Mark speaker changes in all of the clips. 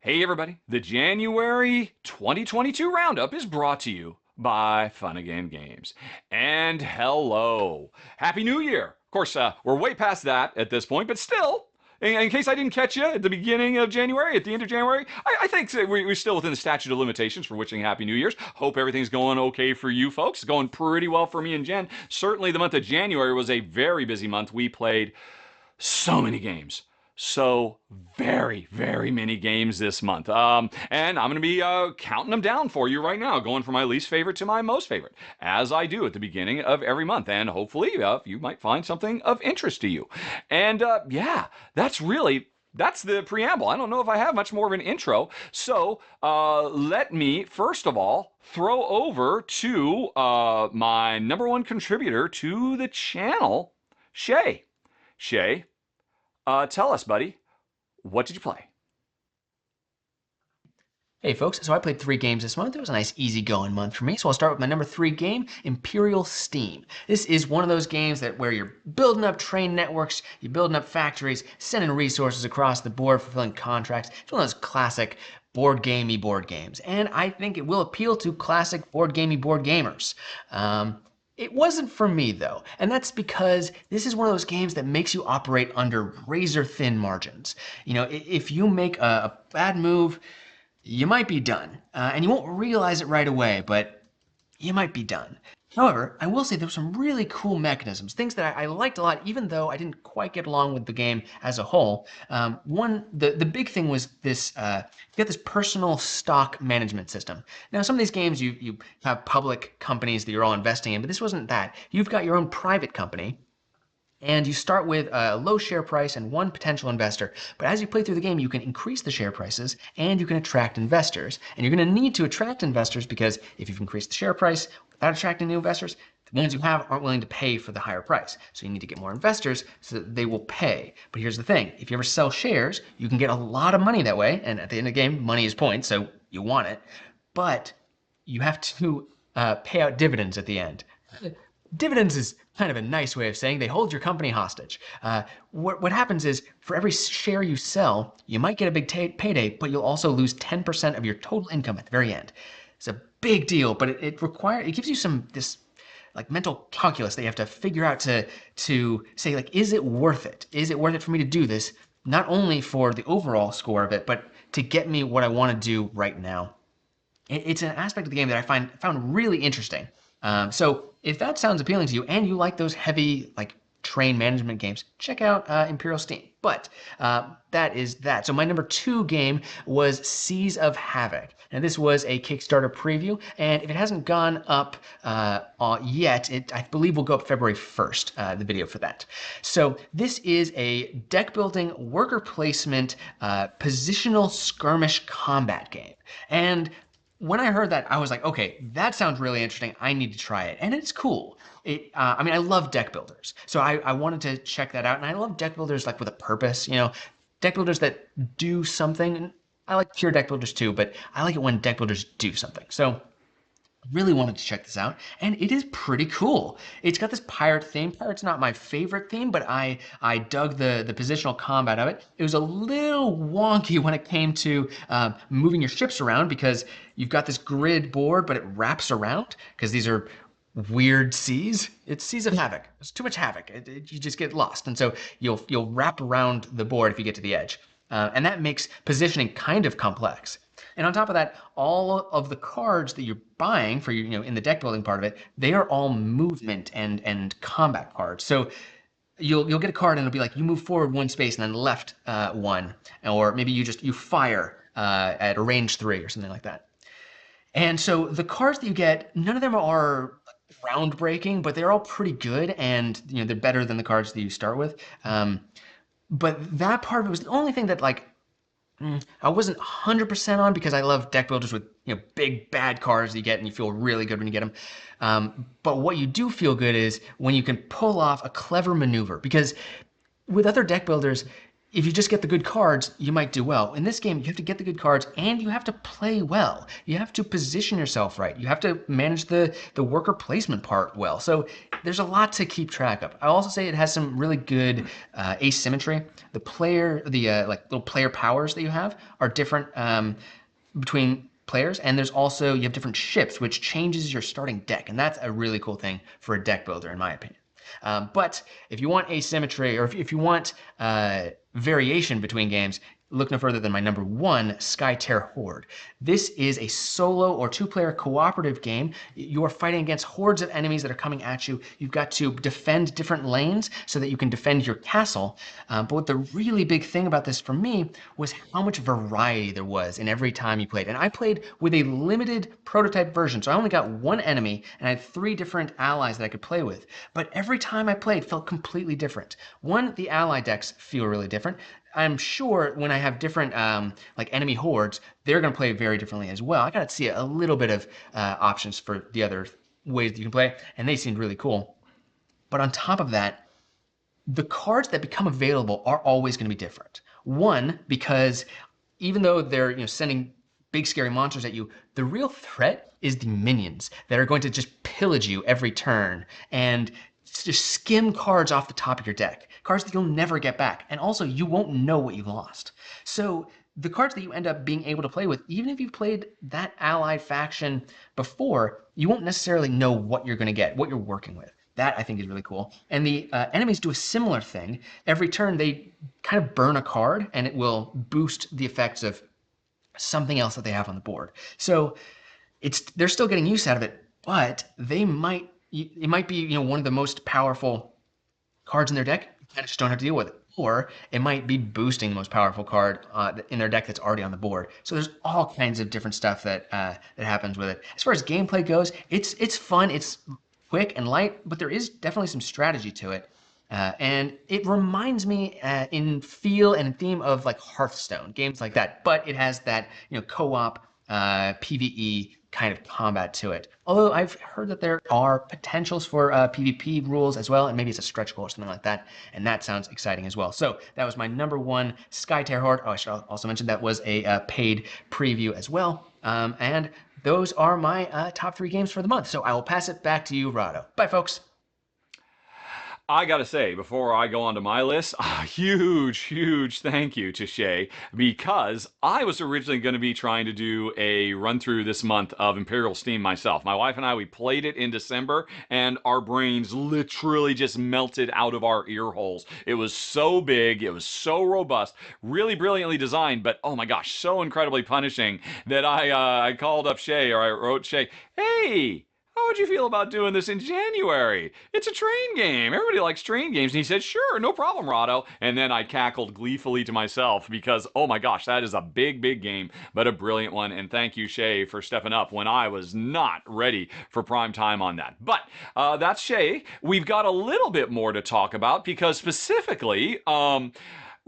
Speaker 1: Hey everybody, the January 2022 roundup is brought to you by Fun Again Games. And hello, Happy New Year! Of course, we're way past that at this point, but still, in case I didn't catch you at the beginning of January, at the end of January, I think that we're still within the statute of limitations for wishing Happy New Year's. Hope everything's going okay for you folks. It's going pretty well for me and Jen. Certainly the month of January was a very busy month. We played so many games. So very many games this month. And I'm going to be counting them down for you right now, going from my least favorite to my most favorite, as I do at the beginning of every month. And hopefully you might find something of interest to you. And yeah, that's the preamble. I don't know if I have much more of an intro. So let me, first of all, throw over to my number one contributor to the channel, Shea. Shea, tell us, buddy, what did you play?
Speaker 2: Hey folks, so I played 3 games this month. It was a nice easy-going month for me. So I'll start with my number 3 game, Imperial Steam. This is one of those games where you're building up train networks, you're building up factories, sending resources across the board, fulfilling contracts. It's one of those classic board games. And I think it will appeal to classic board gamers. It wasn't for me though, and that's because this is one of those games that makes you operate under razor-thin margins. You know, if you make a bad move, you might be done. And you won't realize it right away, but you might be done. However, I will say there were some really cool mechanisms, things that I liked a lot, even though I didn't quite get along with the game as a whole. The big thing was this, you got this personal stock management system. Now, some of these games, you have public companies that you're all investing in, but this wasn't that. You've got your own private company, and you start with a low share price and 1 potential investor. But as you play through the game, you can increase the share prices and you can attract investors. And you're going to need to attract investors because if you've increased the share price without attracting new investors, the ones you have aren't willing to pay for the higher price. So you need to get more investors so that they will pay. But here's the thing. If you ever sell shares, you can get a lot of money that way. And at the end of the game, money is points, so you want it. But you have to pay out dividends at the end. Dividends is kind of a nice way of saying they hold your company hostage. What happens is for every share you sell, you might get a big payday, but you'll also lose 10% of your total income at the very end. It's a big deal, but it gives you this like mental calculus that you have to figure out to say, like, is it worth it? Is it worth it for me to do this? Not only for the overall score of it, but to get me what I want to do right now. It's an aspect of the game that I found really interesting. So if that sounds appealing to you and you like those heavy like train management games, check out Imperial Steam. But that is that. So my number 2 game was Seas of Havoc. Now this was a Kickstarter preview, and if it hasn't gone up yet, I believe will go up February 1st, the video for that. So this is a deck building, worker placement, positional skirmish combat game. And when I heard that, I was like, okay, that sounds really interesting. I need to try it. And it's cool. I mean, I love deck builders. So I wanted to check that out. And I love deck builders like with a purpose, you know, deck builders that do something. And I like pure deck builders too, but I like it when deck builders do something. So really wanted to check this out, and it is pretty cool. It's got this pirate theme. Pirate's not my favorite theme, but I dug the positional combat of it. It was a little wonky when it came to moving your ships around because you've got this grid board, but it wraps around because these are weird seas. It's Seas of Havoc. It's too much havoc. You just get lost, and so you'll wrap around the board if you get to the edge, and that makes positioning kind of complex. And on top of that, all of the cards that you're buying for in the deck building part of it, they are all movement and combat cards. So you'll get a card and it'll be like you move forward 1 space and then left 1, or maybe you fire at a range 3 or something like that. And so the cards that you get, none of them are groundbreaking, but they're all pretty good, and they're better than the cards that you start with. But that part of it was the only thing that I wasn't 100% on because I love deck builders with big bad cards that you get and you feel really good when you get them. But what you do feel good is when you can pull off a clever maneuver, because with other deck builders, if you just get the good cards, you might do well. In this game, you have to get the good cards and you have to play well. You have to position yourself right. You have to manage the worker placement part well. So there's a lot to keep track of. I'll also say it has some really good asymmetry. The like little player powers that you have are different between players, and there's also, you have different ships, which changes your starting deck, and that's a really cool thing for a deck builder, in my opinion. But if you want asymmetry, or if you want variation between games, look no further than my number 1, Skytear Horde. This is a solo or 2-player cooperative game. You are fighting against hordes of enemies that are coming at you. You've got to defend different lanes so that you can defend your castle. But what the really big thing about this for me was how much variety there was in every time you played. And I played with a limited prototype version, so I only got 1 enemy and I had 3 different allies that I could play with. But every time I played felt completely different. One, the ally decks feel really different. I'm sure when I have different like enemy hordes, they're going to play very differently as well. I got to see a little bit of options for the other ways that you can play, and they seemed really cool. But on top of that, the cards that become available are always going to be different. One, because even though they're sending big scary monsters at you, the real threat is the minions that are going to just pillage you every turn and just skim cards off the top of your deck. Cards that you'll never get back. And also, you won't know what you lost. So the cards that you end up being able to play with, even if you've played that allied faction before, you won't necessarily know what you're going to get, what you're working with. That, I think, is really cool. And the enemies do a similar thing. Every turn, they kind of burn a card, and it will boost the effects of something else that they have on the board. So they're still getting use out of it, but it might be one of the most powerful cards in their deck. You just don't have to deal with it. Or it might be boosting the most powerful card in their deck that's already on the board. So there's all kinds of different stuff that happens with it. As far as gameplay goes, it's fun, it's quick and light, but there is definitely some strategy to it. And it reminds me in feel and in theme of like Hearthstone, games like that. But it has that co-op PvE kind of combat to it. Although I've heard that there are potentials for PvP rules as well, and maybe it's a stretch goal or something like that, and that sounds exciting as well. So that was my number 1, Skytear Horde. Oh, I should also mention that was a paid preview as well. And those are my top 3 games for the month. So I will pass it back to you, Rahdo. Bye, folks.
Speaker 1: I gotta say, before I go on to my list, a huge thank you to Shea, because I was originally going to be trying to do a run through this month of Imperial Steam myself. My wife and I, we played it in December, and our brains literally just melted out of our ear holes. It was so big, it was so robust, really brilliantly designed, but oh my gosh, so incredibly punishing that I called up Shea, or I wrote Shea, hey, how would you feel about doing this in January? It's a train game. Everybody likes train games. And he said, sure, no problem, Rahdo. And then I cackled gleefully to myself because, oh my gosh, that is a big game, but a brilliant one. And thank you, Shea, for stepping up when I was not ready for prime time on that. But that's Shea. We've got a little bit more to talk about because specifically,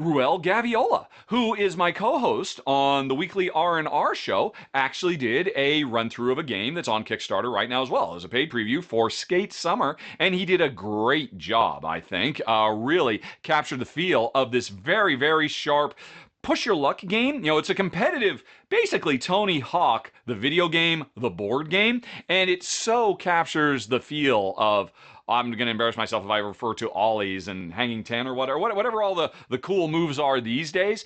Speaker 1: Ruel Gaviola, who is my co-host on the weekly R&R show, actually did a run-through of a game that's on Kickstarter right now as well as a paid preview for Skate Summer, and he did a great job, I think. Really captured the feel of this very sharp push your luck game. It's a competitive, basically Tony Hawk, the video game, the board game, and it so captures the feel of, I'm going to embarrass myself if I refer to ollies and hanging 10 or whatever all the cool moves are these days.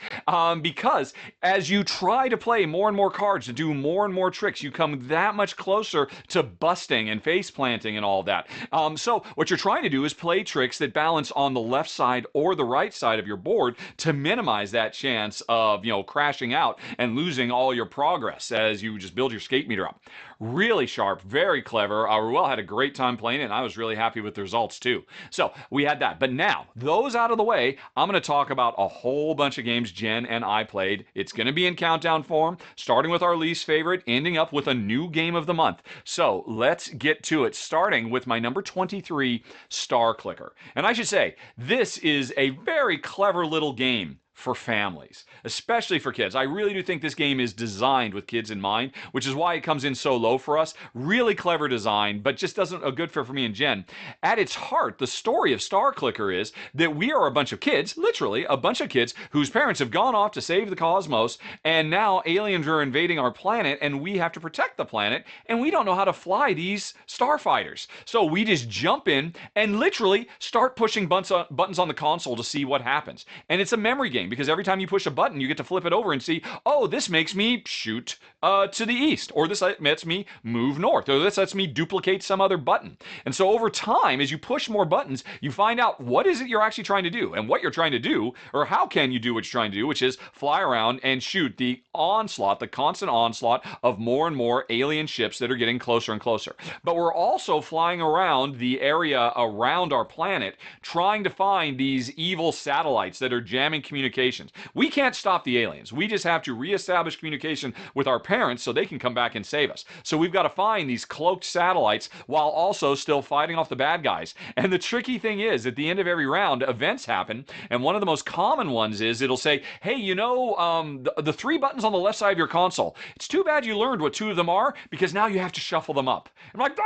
Speaker 1: Because as you try to play more and more cards to do more and more tricks, you come that much closer to busting and face planting and all that. So what you're trying to do is play tricks that balance on the left side or the right side of your board to minimize that chance of, crashing out and losing all your progress as you just build your skate meter up. Really sharp, very clever. Ruel had a great time playing it, and I was really happy with the results too. So we had that. But now, those out of the way, I'm going to talk about a whole bunch of games Jen and I played. It's going to be in countdown form, starting with our least favorite, ending up with a new game of the month. So let's get to it, starting with my number 23, Star Clicker. And I should say, this is a very clever little game for families, especially for kids. I really do think this game is designed with kids in mind, which is why it comes in so low for us. Really clever design, but just doesn't a good fit for me and Jen. At its heart, the story of Star Clicker is that we are a bunch of kids, literally a bunch of kids, whose parents have gone off to save the cosmos, and now aliens are invading our planet, and we have to protect the planet, and we don't know how to fly these starfighters. So we just jump in and literally start pushing buttons on the console to see what happens. And it's a memory game, because every time you push a button, you get to flip it over and see, oh, this makes me shoot to the east, or this lets me move north, or this lets me duplicate some other button. And so over time, as you push more buttons, you find out what is it you're actually trying to do, and what you're trying to do, or how can you do what you're trying to do, which is fly around and shoot the onslaught, the constant onslaught of more and more alien ships that are getting closer and closer. But we're also flying around the area around our planet, trying to find these evil satellites that are jamming communications. We can't stop the aliens. We just have to reestablish communication with our parents so they can come back and save us. So we've got to find these cloaked satellites while also still fighting off the bad guys. And the tricky thing is, at the end of every round, events happen, and one of the most common ones is it'll say, hey, you know, the three buttons on the left side of your console, it's too bad you learned what two of them are, because now you have to shuffle them up. I'm like,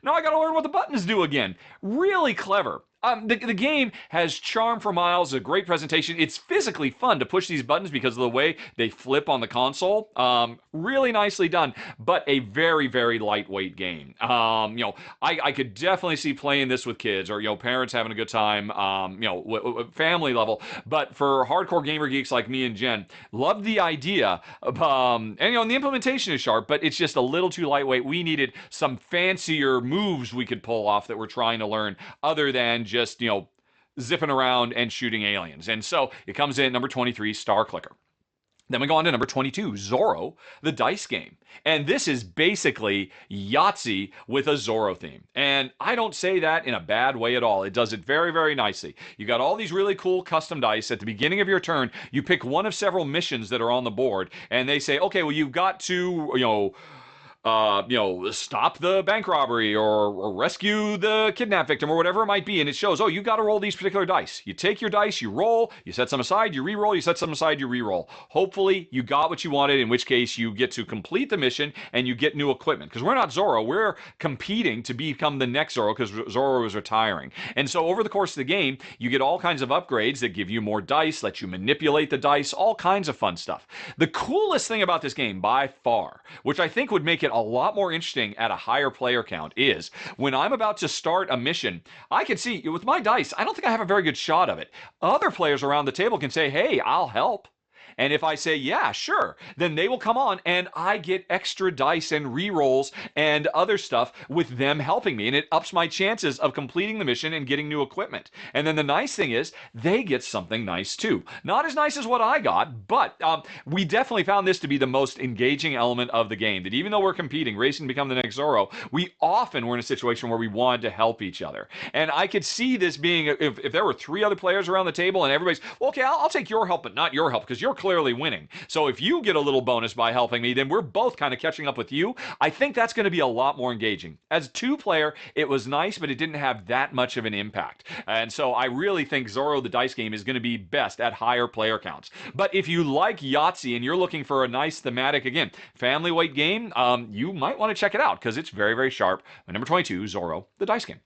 Speaker 1: now I got to learn what the buttons do again. Really clever. The game has charm for miles, a great presentation. It's physically fun to push these buttons because of the way they flip on the console. Really nicely done, but a very, very lightweight game. You know, I could definitely see playing this with kids, or, you know, parents having a good time, you know, family level. But for hardcore gamer geeks like me and Jen, love the idea of, and, you know, and the implementation is sharp, but it's just a little too lightweight. We needed some fancier moves we could pull off that we're trying to learn, other than just, you know, zipping around and shooting aliens. And so it comes in number 23, Star Clicker. Then we go on to number 22, Zorro, the dice game. And this is basically Yahtzee with a Zorro theme. And I don't say that in a bad way at all. It does it very, very nicely. You got all these really cool custom dice. At the beginning of your turn, you pick one of several missions that are on the board, and they say, okay, well, you've got to, you know, stop the bank robbery, or rescue the kidnap victim, or whatever it might be. And it shows, oh, you got to roll these particular dice. You take your dice, you roll, you set some aside, you re-roll, you set some aside, you re-roll. Hopefully you got what you wanted, in which case you get to complete the mission and you get new equipment. Because we're not Zorro, we're competing to become the next Zorro, because Zorro is retiring. And so over the course of the game, you get all kinds of upgrades that give you more dice, let you manipulate the dice, all kinds of fun stuff. The coolest thing about this game by far, which I think would make it a lot more interesting at a higher player count, is when I'm about to start a mission, I can see with my dice, I don't think I have a very good shot of it. Other players around the table can say, hey, I'll help. And if I say, yeah, sure, then they will come on and I get extra dice and re-rolls and other stuff with them helping me. And it ups my chances of completing the mission and getting new equipment. And then the nice thing is they get something nice too. Not as nice as what I got, but we definitely found this to be the most engaging element of the game. That even though we're competing, racing to become the next Zorro, we often were in a situation where we wanted to help each other. And I could see this being, if there were three other players around the table and everybody's, well, okay, I'll take your help, but not your help, because you're clearly winning. So if you get a little bonus by helping me, then we're both kind of catching up with you. I think that's going to be a lot more engaging. As two-player, it was nice, but it didn't have that much of an impact. And so I really think Zorro the dice game is going to be best at higher player counts. But if you like Yahtzee and you're looking for a nice thematic, again, family weight game, you might want to check it out, because it's very, very sharp. Number 22, Zorro the dice game.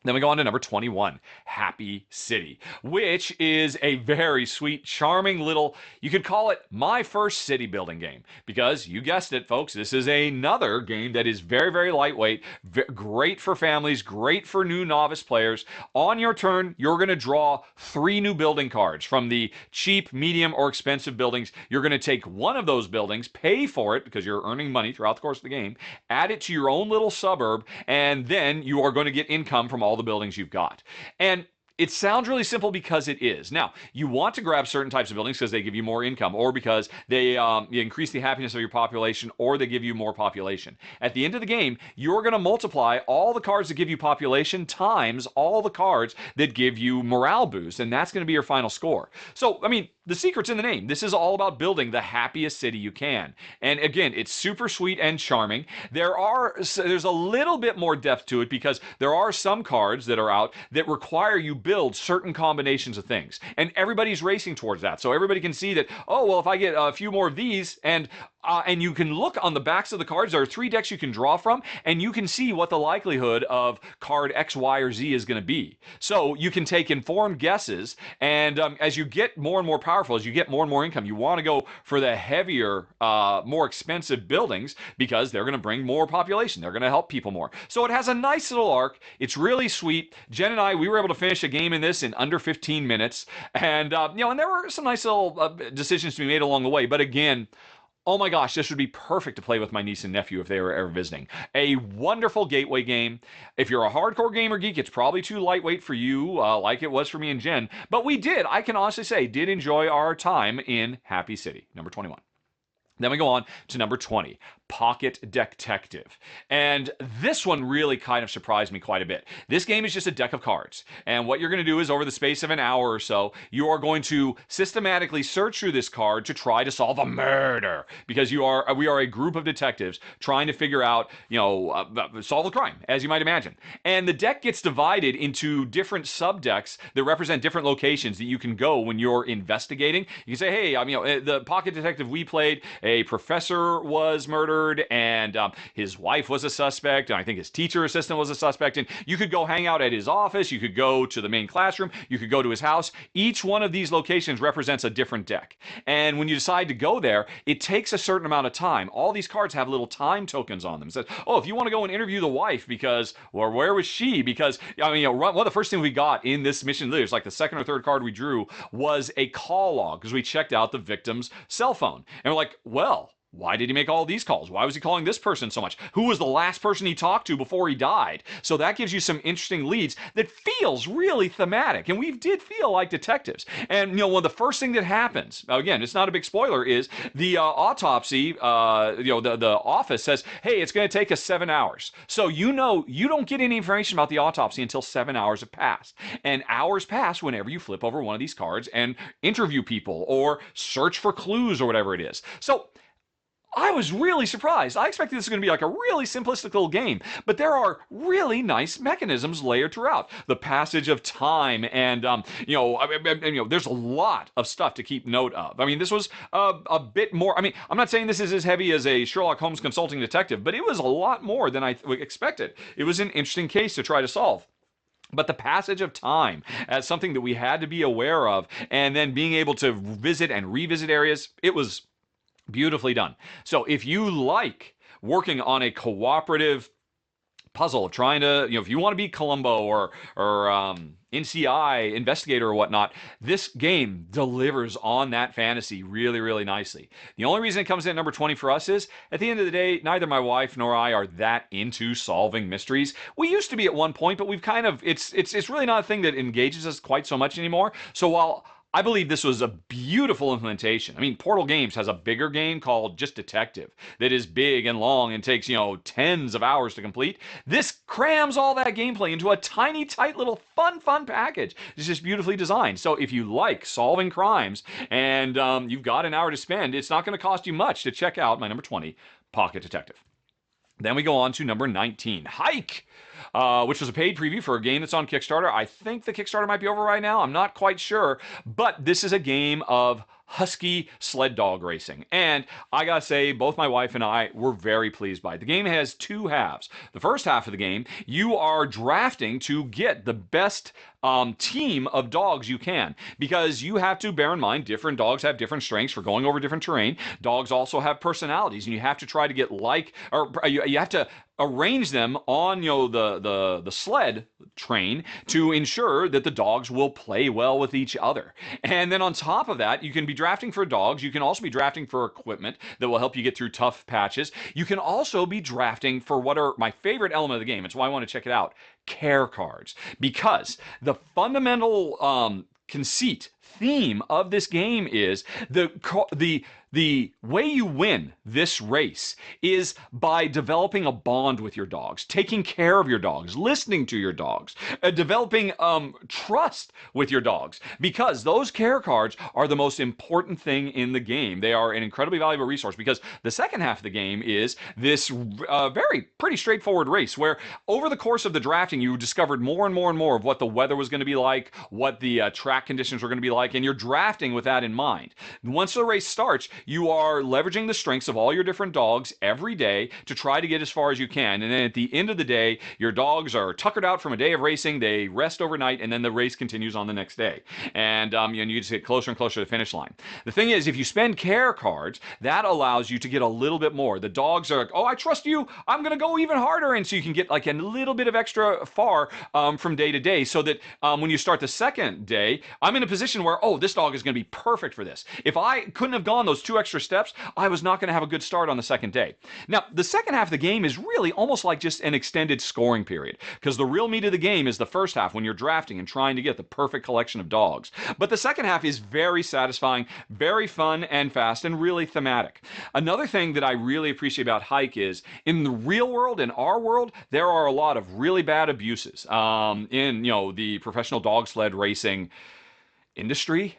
Speaker 1: Then we go on to number 21, Happy City, which is a very sweet, charming little, you could call it my first city building game, because you guessed it, folks, this is another game that is very, very lightweight, great for families, great for new novice players. On your turn, you're going to draw 3 new building cards from the cheap, medium, or expensive buildings. You're going to take one of those buildings, pay for it, because you're earning money throughout the course of the game, add it to your own little suburb, and then you are going to get income from all the buildings you've got. And it sounds really simple because it is. Now, you want to grab certain types of buildings because they give you more income, or because they increase the happiness of your population, or they give you more population. At the end of the game, you're going to multiply all the cards that give you population times all the cards that give you morale boost, and that's going to be your final score. So, I mean, the secret's in the name. This is all about building the happiest city you can. And again, it's super sweet and charming. There's a little bit more depth to it, because there are some cards that are out that require you build certain combinations of things. And everybody's racing towards that. So everybody can see that, oh, well, if I get a few more of these, and you can look on the backs of the cards. There are 3 decks you can draw from, and you can see what the likelihood of card X, Y, or Z is going to be. So you can take informed guesses, and as you get more and more powerful, as you get more and more income, you want to go for the heavier, more expensive buildings because they're going to bring more population. They're going to help people more. So it has a nice little arc. It's really sweet. Jen and I, we were able to finish a game in this in under 15 minutes, and and there were some nice little decisions to be made along the way. But again, oh my gosh, this would be perfect to play with my niece and nephew if they were ever visiting. A wonderful gateway game. If you're a hardcore gamer geek, it's probably too lightweight for you, like it was for me and Jen. But I can honestly say, did enjoy our time in Happy City, number 21. Then we go on to number 20, Pocket Decktective. And this one really kind of surprised me quite a bit. This game is just a deck of cards. And what you're going to do is over the space of an hour or so, you are going to systematically search through this card to try to solve a murder. Because we are a group of detectives trying to figure out, solve a crime, as you might imagine. And the deck gets divided into different sub-decks that represent different locations that you can go when you're investigating. You can say, hey, the Pocket Detective we played, a professor was murdered, and his wife was a suspect, and I think his teacher assistant was a suspect, and you could go hang out at his office, you could go to the main classroom, you could go to his house. Each one of these locations represents a different deck. And when you decide to go there, it takes a certain amount of time. All these cards have little time tokens on them. It says, oh, if you want to go and interview the wife because, or where was she? Because, one of the first things we got in this mission, it was like the second or third card we drew, was a call log, because we checked out the victim's cell phone. And we're like, well, why did he make all these calls? Why was he calling this person so much? Who was the last person he talked to before he died? So that gives you some interesting leads that feels really thematic. And we did feel like detectives. And, one of the first thing that happens, again, it's not a big spoiler, is the autopsy, the office says, hey, it's going to take us 7 hours. So you don't get any information about the autopsy until 7 hours have passed. And hours pass whenever you flip over one of these cards and interview people or search for clues or whatever it is. So I was really surprised. I expected this was going to be like a really simplistic little game, but there are really nice mechanisms layered throughout. The passage of time, and there's a lot of stuff to keep note of. I mean, this was a bit more. I mean, I'm not saying this is as heavy as a Sherlock Holmes consulting detective, but it was a lot more than I expected. It was an interesting case to try to solve. But the passage of time as something that we had to be aware of, and then being able to visit and revisit areas, it was beautifully done. So if you like working on a cooperative puzzle of trying to, if you want to be Columbo or NCI investigator or whatnot, this game delivers on that fantasy really, really nicely. The only reason it comes in at number 20 for us is, at the end of the day, neither my wife nor I are that into solving mysteries. We used to be at one point, but we've kind of, it's really not a thing that engages us quite so much anymore. So while I believe this was a beautiful implementation. I mean, Portal Games has a bigger game called just Detective that is big and long and takes, tens of hours to complete. This crams all that gameplay into a tiny, tight little fun package. It's just beautifully designed. So if you like solving crimes and you've got an hour to spend, it's not going to cost you much to check out my number 20, Pocket Detective. Then we go on to number 19, Hike, which was a paid preview for a game that's on Kickstarter. I think the Kickstarter might be over right now. I'm not quite sure. But this is a game of husky sled dog racing. And I gotta say, both my wife and I were very pleased by it. The game has 2 halves. The first half of the game, you are drafting to get the best team of dogs you can, because you have to bear in mind different dogs have different strengths for going over different terrain. Dogs also have personalities, and you have to try to get you have to arrange them on the sled train to ensure that the dogs will play well with each other. And then on top of that, you can be drafting for dogs. You can also be drafting for equipment that will help you get through tough patches. You can also be drafting for what are my favorite element of the game. It's why I want to check it out. Care cards, because the fundamental conceit theme of this game is the way you win this race is by developing a bond with your dogs, taking care of your dogs, listening to your dogs, developing trust with your dogs, because those care cards are the most important thing in the game. They are an incredibly valuable resource, because the second half of the game is this pretty straightforward race where over the course of the drafting you discovered more and more and more of what the weather was going to be like, what the track conditions were going to be like, and you're drafting with that in mind. Once the race starts, you are leveraging the strengths of all your different dogs every day to try to get as far as you can. And then at the end of the day, your dogs are tuckered out from a day of racing, they rest overnight, and then the race continues on the next day. And you just get closer and closer to the finish line. The thing is, if you spend care cards, that allows you to get a little bit more. The dogs are like, oh, I trust you, I'm going to go even harder. And so you can get like a little bit of extra far from day to day, so that when you start the second day, I'm in a position where, oh, this dog is going to be perfect for this. If I couldn't have gone those 2 extra steps, I was not going to have a good start on the second day. Now, the second half of the game is really almost like just an extended scoring period, because the real meat of the game is the first half when you're drafting and trying to get the perfect collection of dogs. But the second half is very satisfying, very fun and fast, and really thematic. Another thing that I really appreciate about Hike is, in the real world, in our world, there are a lot of really bad abuses in the professional dog sled racing industry,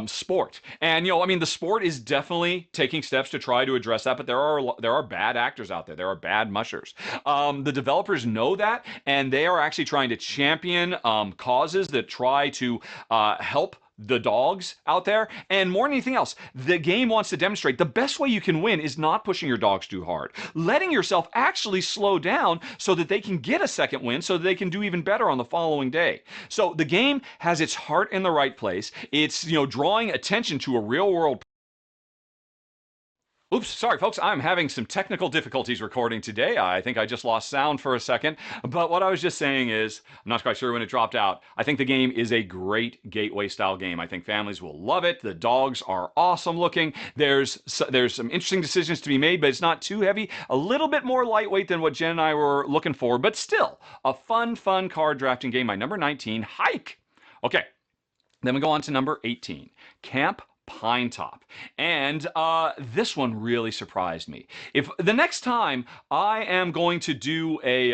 Speaker 1: sport. And the sport is definitely taking steps to try to address that, but there are bad actors out there. There are bad mushers. The developers know that, and they are actually trying to champion causes that try to help the dogs out there. And more than anything else, the game wants to demonstrate the best way you can win is not pushing your dogs too hard, letting yourself actually slow down so that they can get a second win, so that they can do even better on the following day. So the game has its heart in the right place. It's drawing attention to a real world. Oops, sorry folks, I'm having some technical difficulties recording today. I think I just lost sound for a second. But what I was just saying is, I'm not quite sure when it dropped out, I think the game is a great gateway style game. I think families will love it. The dogs are awesome looking. There's some interesting decisions to be made, but it's not too heavy. A little bit more lightweight than what Jen and I were looking for, but still a fun card drafting game. My number 19, Hike. Okay, then we go on to number 18, Camp Pinetop. And this one really surprised me. If the next time I am going to do a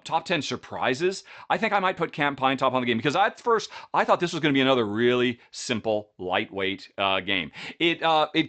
Speaker 1: top 10 surprises, I think I might put Camp Pinetop on the game, because at first I thought this was going to be another really simple, lightweight game. It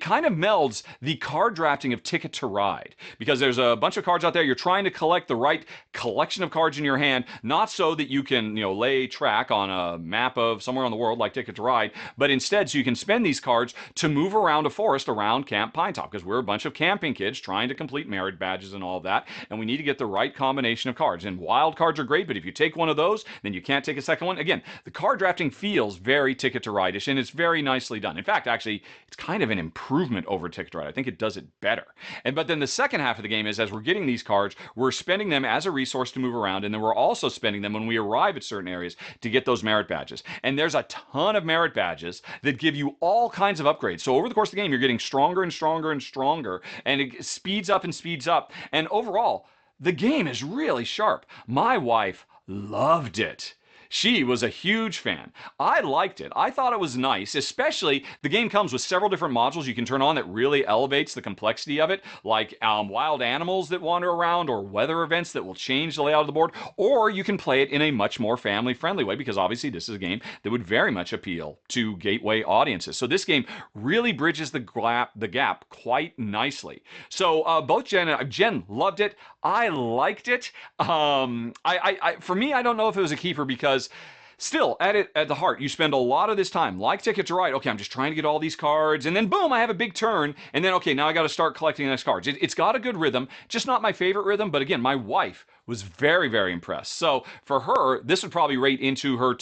Speaker 1: kind of melds the card drafting of Ticket to Ride, because there's a bunch of cards out there. You're trying to collect the right collection of cards in your hand, not so that you can lay track on a map of somewhere in the world like Ticket to Ride, but instead so you can spend these cards to move around a forest around Camp Pinetop, because we're a bunch of camping kids trying to complete merit badges and all of that, and we need to get the right combination of cards. And wild cards are great, but if you take one of those, then you can't take a second one. Again, the card drafting feels very Ticket to Ride-ish, and it's very nicely done. In fact, actually, it's kind of an improvement over Ticket to Ride. I think it does it better. But then the second half of the game is, as we're getting these cards, we're spending them as a resource to move around, and then we're also spending them when we arrive at certain areas to get those merit badges. And there's a ton of merit badges that give you all kinds of upgrades. So over the course of the game, you're getting stronger and stronger and stronger, and it speeds up and speeds up. And overall, the game is really sharp. My wife loved it. She was a huge fan. I liked it. I thought it was nice, especially the game comes with several different modules you can turn on that really elevates the complexity of it, like wild animals that wander around, or weather events that will change the layout of the board, or you can play it in a much more family-friendly way, because obviously this is a game that would very much appeal to gateway audiences. So this game really bridges the gap quite nicely. So both Jen loved it. I liked it. For me, I don't know if it was a keeper, because still, at the heart, you spend a lot of this time, like Ticket to Ride. Okay, I'm just trying to get all these cards, and then boom, I have a big turn, and then okay, now I got to start collecting the next cards. It's got a good rhythm, just not my favorite rhythm. But again, my wife was very, very impressed. So for her, this would probably rate into her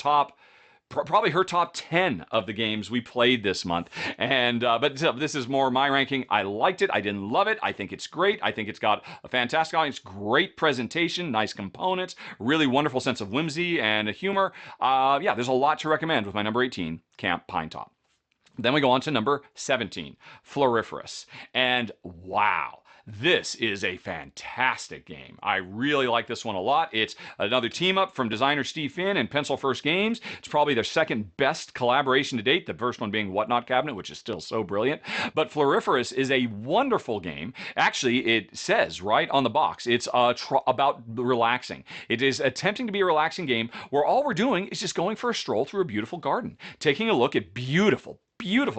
Speaker 1: probably her top 10 of the games we played this month. And but this is more my ranking. I liked it. I didn't love it. I think it's great. I think it's got a fantastic audience, great presentation, nice components, really wonderful sense of whimsy and humor. Yeah, there's a lot to recommend with my number 18, Camp Pinetop. Then we go on to number 17, Floriferous. And wow, This is a fantastic game. I really like this one a lot. It's another team up from designer Steve Finn and Pencil First Games. It's probably their second best collaboration to date, the first one being Whatnot Cabinet, which is still so brilliant. But Floriferous is a wonderful game. Actually, it says right on the box, it's about relaxing. It is attempting to be a relaxing game where all we're doing is just going for a stroll through a beautiful garden, taking a look at beautiful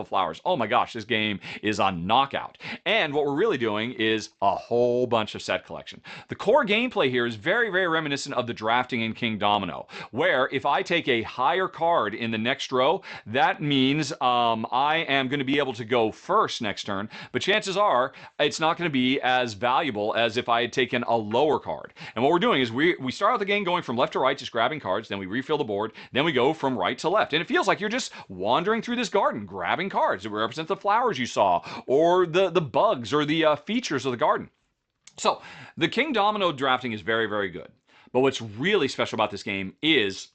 Speaker 1: flowers. Oh my gosh, this game is a knockout. And what we're really doing is a whole bunch of set collection. The core gameplay here is very, very reminiscent of the drafting in King Domino, where if I take a higher card in the next row, that means I am going to be able to go first next turn, but chances are it's not going to be as valuable as if I had taken a lower card. And what we're doing is we start out the game going from left to right, just grabbing cards, then we refill the board, then we go from right to left. And it feels like you're just wandering through this garden, grabbing cards that represent the flowers you saw, or the bugs, or the features of the garden. So the King Domino drafting is very, very good. But what's really special about this game is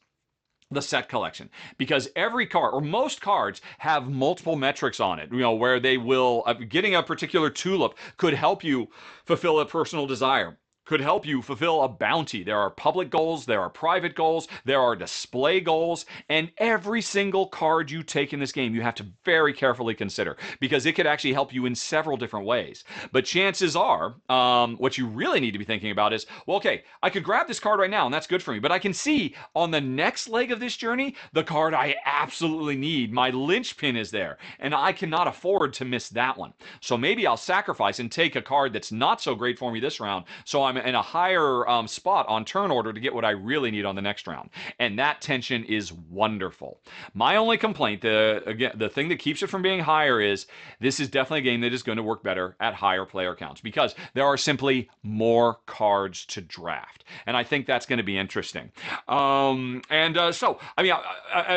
Speaker 1: the set collection, because every card, or most cards, have multiple metrics on it, where they will, getting a particular tulip could help you fulfill a personal desire, could help you fulfill a bounty. There are public goals, there are private goals, there are display goals, and every single card you take in this game you have to very carefully consider, because it could actually help you in several different ways. But chances are, what you really need to be thinking about is, well, okay, I could grab this card right now and that's good for me, but I can see on the next leg of this journey, the card I absolutely need, my linchpin is there, and I cannot afford to miss that one. So maybe I'll sacrifice and take a card that's not so great for me this round, so I'm in a higher spot on turn order to get what I really need on the next round. And that tension is wonderful. My only complaint, the thing that keeps it from being higher, is this is definitely a game that is going to work better at higher player counts, because there are simply more cards to draft. And I think that's going to be interesting. So, I mean,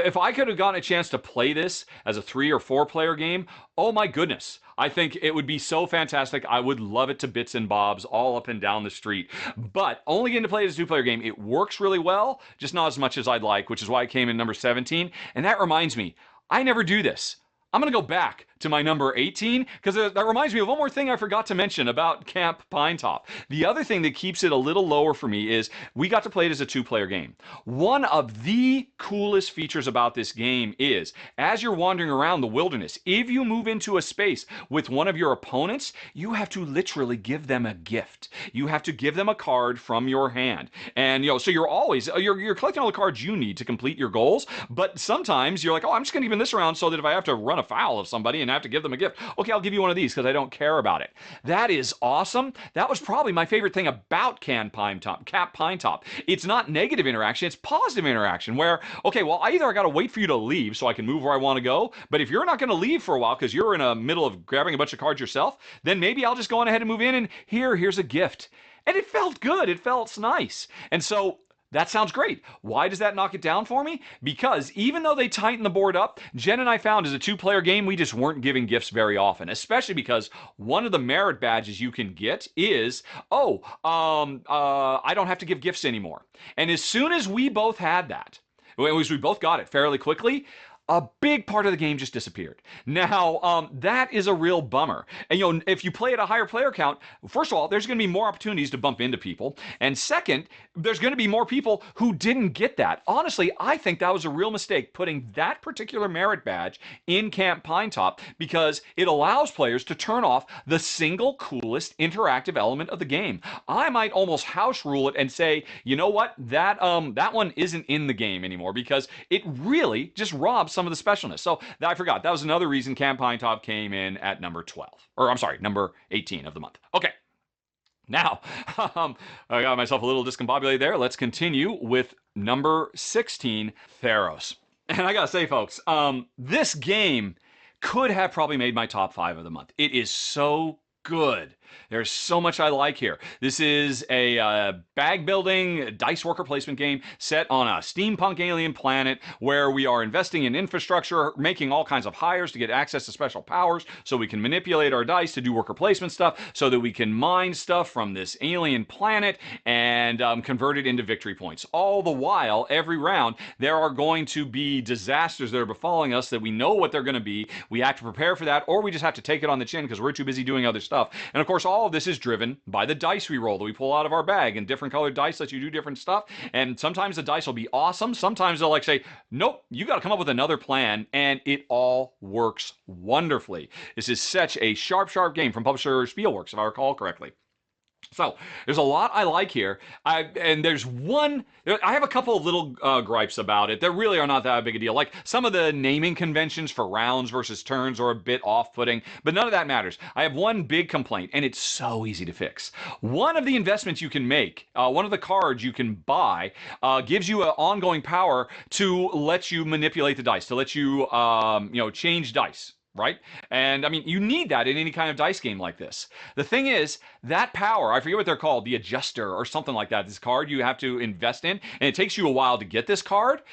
Speaker 1: if I could have gotten a chance to play this as a 3 or 4 player game, oh my goodness, I think it would be so fantastic. I would love it to bits and bobs all up and down the street. But only getting to play it as a 2-player game, it works really well, just not as much as I'd like, which is why it came in number 17. And that reminds me, I never do this. I'm going to go back to my number 18, because that reminds me of one more thing I forgot to mention about Camp Pinetop. The other thing that keeps it a little lower for me is we got to play it as a 2-player game. One of the coolest features about this game is, as you're wandering around the wilderness, if you move into a space with one of your opponents, you have to literally give them a gift. You have to give them a card from your hand. And, so you're always, you're collecting all the cards you need to complete your goals, but sometimes you're like, oh, I'm just going to give them this around so that if I have to run afoul of somebody and have to give them a gift, okay, I'll give you one of these because I don't care about it. That is awesome. That was probably my favorite thing about Camp Pinetop. It's not negative interaction, it's positive interaction, where, okay, well, either I got to wait for you to leave so I can move where I want to go, but if you're not going to leave for a while because you're in the middle of grabbing a bunch of cards yourself, then maybe I'll just go on ahead and move in, and here's a gift. And it felt good. It felt nice. And so that sounds great. Why does that knock it down for me? Because even though they tighten the board up, Jen and I found as a 2-player game, we just weren't giving gifts very often, especially because one of the merit badges you can get is, I don't have to give gifts anymore. And as soon as we both had that, we both got it fairly quickly, a big part of the game just disappeared. Now, that is a real bummer. And, if you play at a higher player count, first of all, there's going to be more opportunities to bump into people. And second, there's going to be more people who didn't get that. Honestly, I think that was a real mistake, putting that particular merit badge in Camp Pinetop, because it allows players to turn off the single coolest interactive element of the game. I might almost house rule it and say, you know what, that one isn't in the game anymore, because it really just robs some of the specialness. So I forgot. That was another reason Camp Pinetop came in at number 12. Or I'm sorry, number 18 of the month. Okay. Now, I got myself a little discombobulated there. Let's continue with number 16, Tharos. And I gotta say, folks, this game could have probably made my top 5 of the month. It is so good. There's so much I like here. This is a bag building dice worker placement game set on a steampunk alien planet where we are investing in infrastructure, making all kinds of hires to get access to special powers so we can manipulate our dice to do worker placement stuff so that we can mine stuff from this alien planet and convert it into victory points. All the while, every round, there are going to be disasters that are befalling us that we know what they're going to be. We have to prepare for that, or we just have to take it on the chin because we're too busy doing other stuff. And of course, course, all of this is driven by the dice we roll that we pull out of our bag, and different colored dice let you do different stuff. And sometimes the dice will be awesome. Sometimes they'll like say, nope, you got to come up with another plan, and it all works wonderfully. This is such a sharp, sharp game from publisher Spielworks, if I recall correctly. So there's a lot I like here, and there's one. I have a couple of little gripes about it that really are not that big a deal. Like some of the naming conventions for rounds versus turns are a bit off-putting, but none of that matters. I have one big complaint, and it's so easy to fix. One of the investments you can make, one of the cards you can buy, gives you an ongoing power to let you manipulate the dice, to let you, change dice. Right? And I mean, you need that in any kind of dice game like this. The thing is, that power, I forget what they're called, the adjuster or something like that, this card you have to invest in, and it takes you a while to get this card.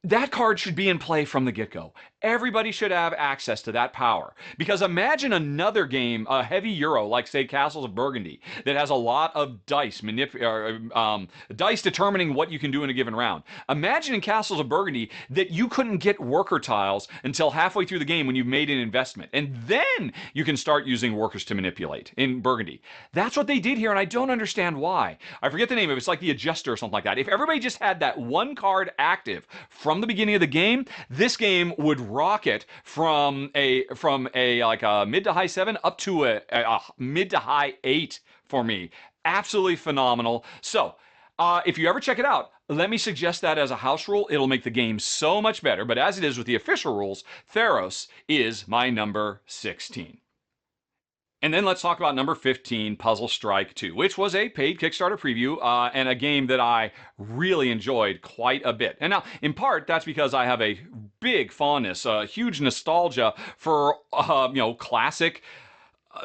Speaker 1: That card should be in play from the get-go. Everybody should have access to that power. Because imagine another game, a heavy Euro, like say Castles of Burgundy, that has a lot of dice, dice determining what you can do in a given round. Imagine in Castles of Burgundy that you couldn't get worker tiles until halfway through the game when you've made an investment. And then you can start using workers to manipulate in Burgundy. That's what they did here, and I don't understand why. I forget the name of it. It's like the adjuster or something like that. If everybody just had that one card active from the beginning of the game, this game would rocket from a like a mid to high 7 up to a mid to high 8 for me. Absolutely phenomenal. So if you ever check it out, let me suggest that as a house rule. It'll make the game so much better. But as it is with the official rules, Tharos is my number 16. And then let's talk about number 15, Puzzle Strike 2, which was a paid Kickstarter preview and a game that I really enjoyed quite a bit. And now, in part, that's because I have a big fondness, a huge nostalgia for, classic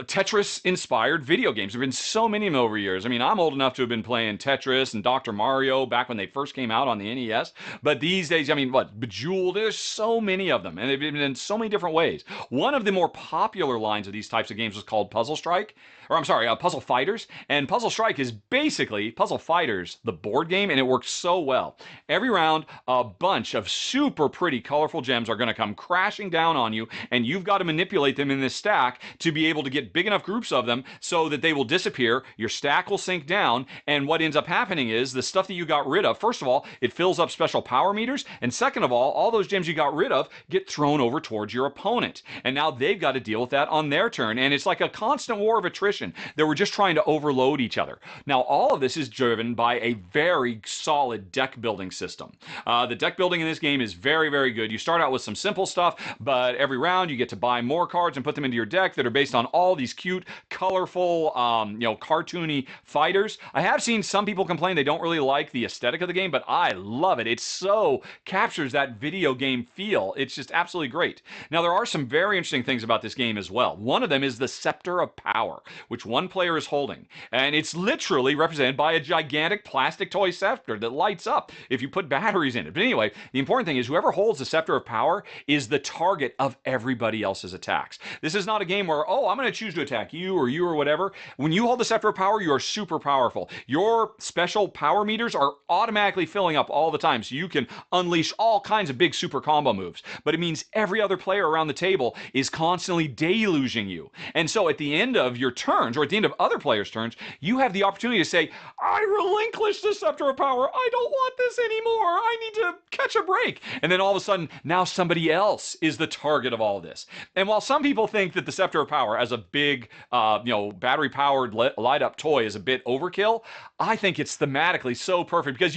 Speaker 1: Tetris-inspired video games. There have been so many of them over years. I mean, I'm old enough to have been playing Tetris and Dr. Mario back when they first came out on the NES. But these days, I mean, Bejeweled, there's so many of them. And they've been in so many different ways. One of the more popular lines of these types of games was called Puzzle Strike. Puzzle Fighters. And Puzzle Strike is basically Puzzle Fighters, the board game, and it works so well. Every round, a bunch of super pretty, colorful gems are going to come crashing down on you, and you've got to manipulate them in this stack to be able to get big enough groups of them so that they will disappear, your stack will sink down, and what ends up happening is the stuff that you got rid of, first of all, it fills up special power meters, and second of all those gems you got rid of get thrown over towards your opponent. And now they've got to deal with that on their turn, and it's like a constant war of attrition. They were just trying to overload each other. Now, all of this is driven by a very solid deck building system. The deck building in this game is very, very good. You start out with some simple stuff, but every round you get to buy more cards and put them into your deck that are based on all these cute, colorful, cartoony fighters. I have seen some people complain they don't really like the aesthetic of the game, but I love it. It so captures that video game feel. It's just absolutely great. Now, there are some very interesting things about this game as well. One of them is the Scepter of Power, which one player is holding. And it's literally represented by a gigantic plastic toy scepter that lights up if you put batteries in it. But anyway, the important thing is whoever holds the Scepter of Power is the target of everybody else's attacks. This is not a game where, I'm going to choose to attack you or whatever. When you hold the Scepter of Power, you are super powerful. Your special power meters are automatically filling up all the time, so you can unleash all kinds of big super combo moves. But it means every other player around the table is constantly deluging you. And so at the end of your turns, or at the end of other players' turns, you have the opportunity to say, I relinquish the Scepter of Power. I don't want this anymore. I need to catch a break. And then all of a sudden, now somebody else is the target of all this. And while some people think that the Scepter of Power as a big, battery-powered light-up toy is a bit overkill, I think it's thematically so perfect because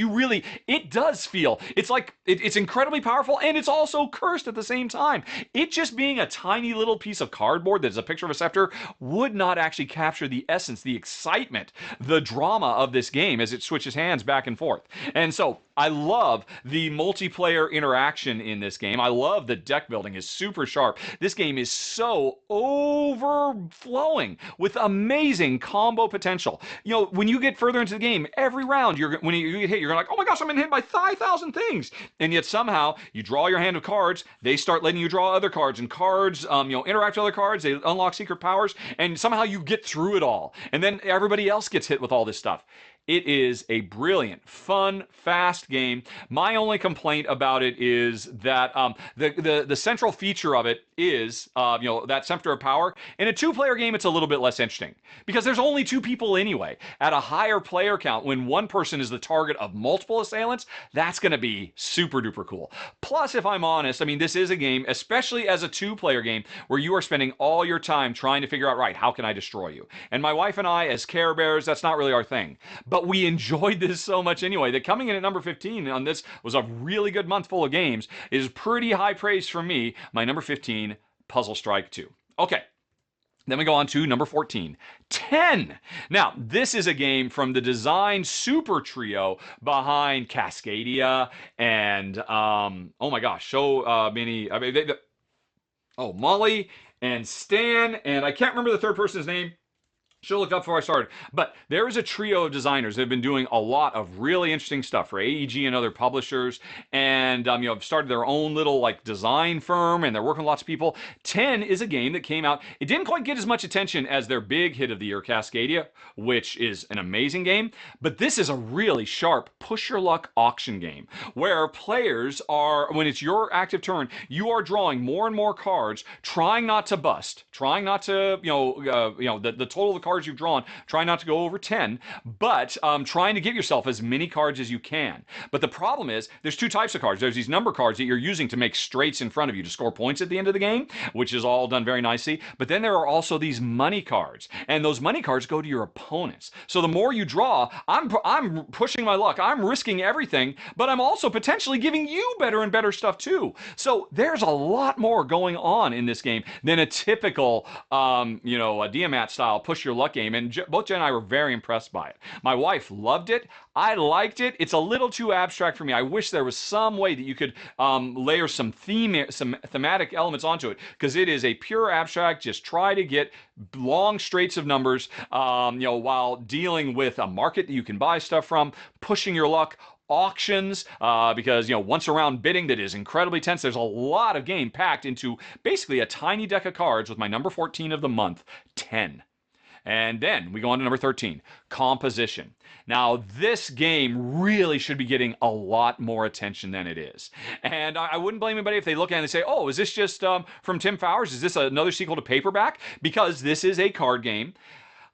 Speaker 1: it does feel, it's like, it's incredibly powerful and it's also cursed at the same time. It just being a tiny little piece of cardboard that's a picture of a scepter would not actually capture the essence, the excitement, the drama of this game as it switches hands back and forth. And so I love the multiplayer interaction in this game. I love the deck building is super sharp. This game is so overflowing with amazing combo potential. When you get further into the game, every round, when you get hit, you're like, oh my gosh, I'm getting hit by 5,000 things. And yet somehow you draw your hand of cards, they start letting you draw other cards, and cards, interact with other cards, they unlock secret powers, and somehow you get through it all. And then everybody else gets hit with all this stuff. It is a brilliant, fun, fast game. My only complaint about it is that the central feature of it is that scepter of power. In a two-player game, it's a little bit less interesting because there's only two people anyway. At a higher player count, when one person is the target of multiple assailants, that's going to be super duper cool. Plus, if I'm honest, I mean, this is a game, especially as a two-player game, where you are spending all your time trying to figure out, right, how can I destroy you? And my wife and I, as Care Bears, that's not really our thing. But we enjoyed this so much anyway that coming in at number 15 on this was a really good month full of games is pretty high praise from me. My number 15, Puzzle Strike 2. Okay. Then we go on to number 14, 10. Now, this is a game from the design super trio behind Cascadia and, oh my gosh, so many, Molly and Stan, and I can't remember the third person's name. Should look up before I started. But there is a trio of designers that have been doing a lot of really interesting stuff for AEG and other publishers, and have started their own little design firm, and they're working with lots of people. 10 is a game that came out. It didn't quite get as much attention as their big hit of the year, Cascadia, which is an amazing game. But this is a really sharp push your luck auction game where players are, when it's your active turn, you are drawing more and more cards, trying not to bust, trying not to, the total of the cards you've drawn, try not to go over 10, but trying to give yourself as many cards as you can. But the problem is, there's two types of cards. There's these number cards that you're using to make straights in front of you to score points at the end of the game, which is all done very nicely. But then there are also these money cards, and those money cards go to your opponents. So the more you draw, I'm pushing my luck. I'm risking everything, but I'm also potentially giving you better and better stuff too. So there's a lot more going on in this game than a typical, a Diamat style push your luck game, and both Jen and I were very impressed by it. My wife loved it. I liked it. It's a little too abstract for me. I wish there was some way that you could layer some thematic elements onto it, because it is a pure abstract. Just try to get long straights of numbers, while dealing with a market that you can buy stuff from, pushing your luck, auctions, because once around bidding that is incredibly tense. There's a lot of game packed into basically a tiny deck of cards with my number 14 of the month, 10. And then we go on to number 13, Composition. Now, this game really should be getting a lot more attention than it is. And I wouldn't blame anybody if they look at it and say, oh, is this just from Tim Fowers? Is this another sequel to Paperback? Because this is a card game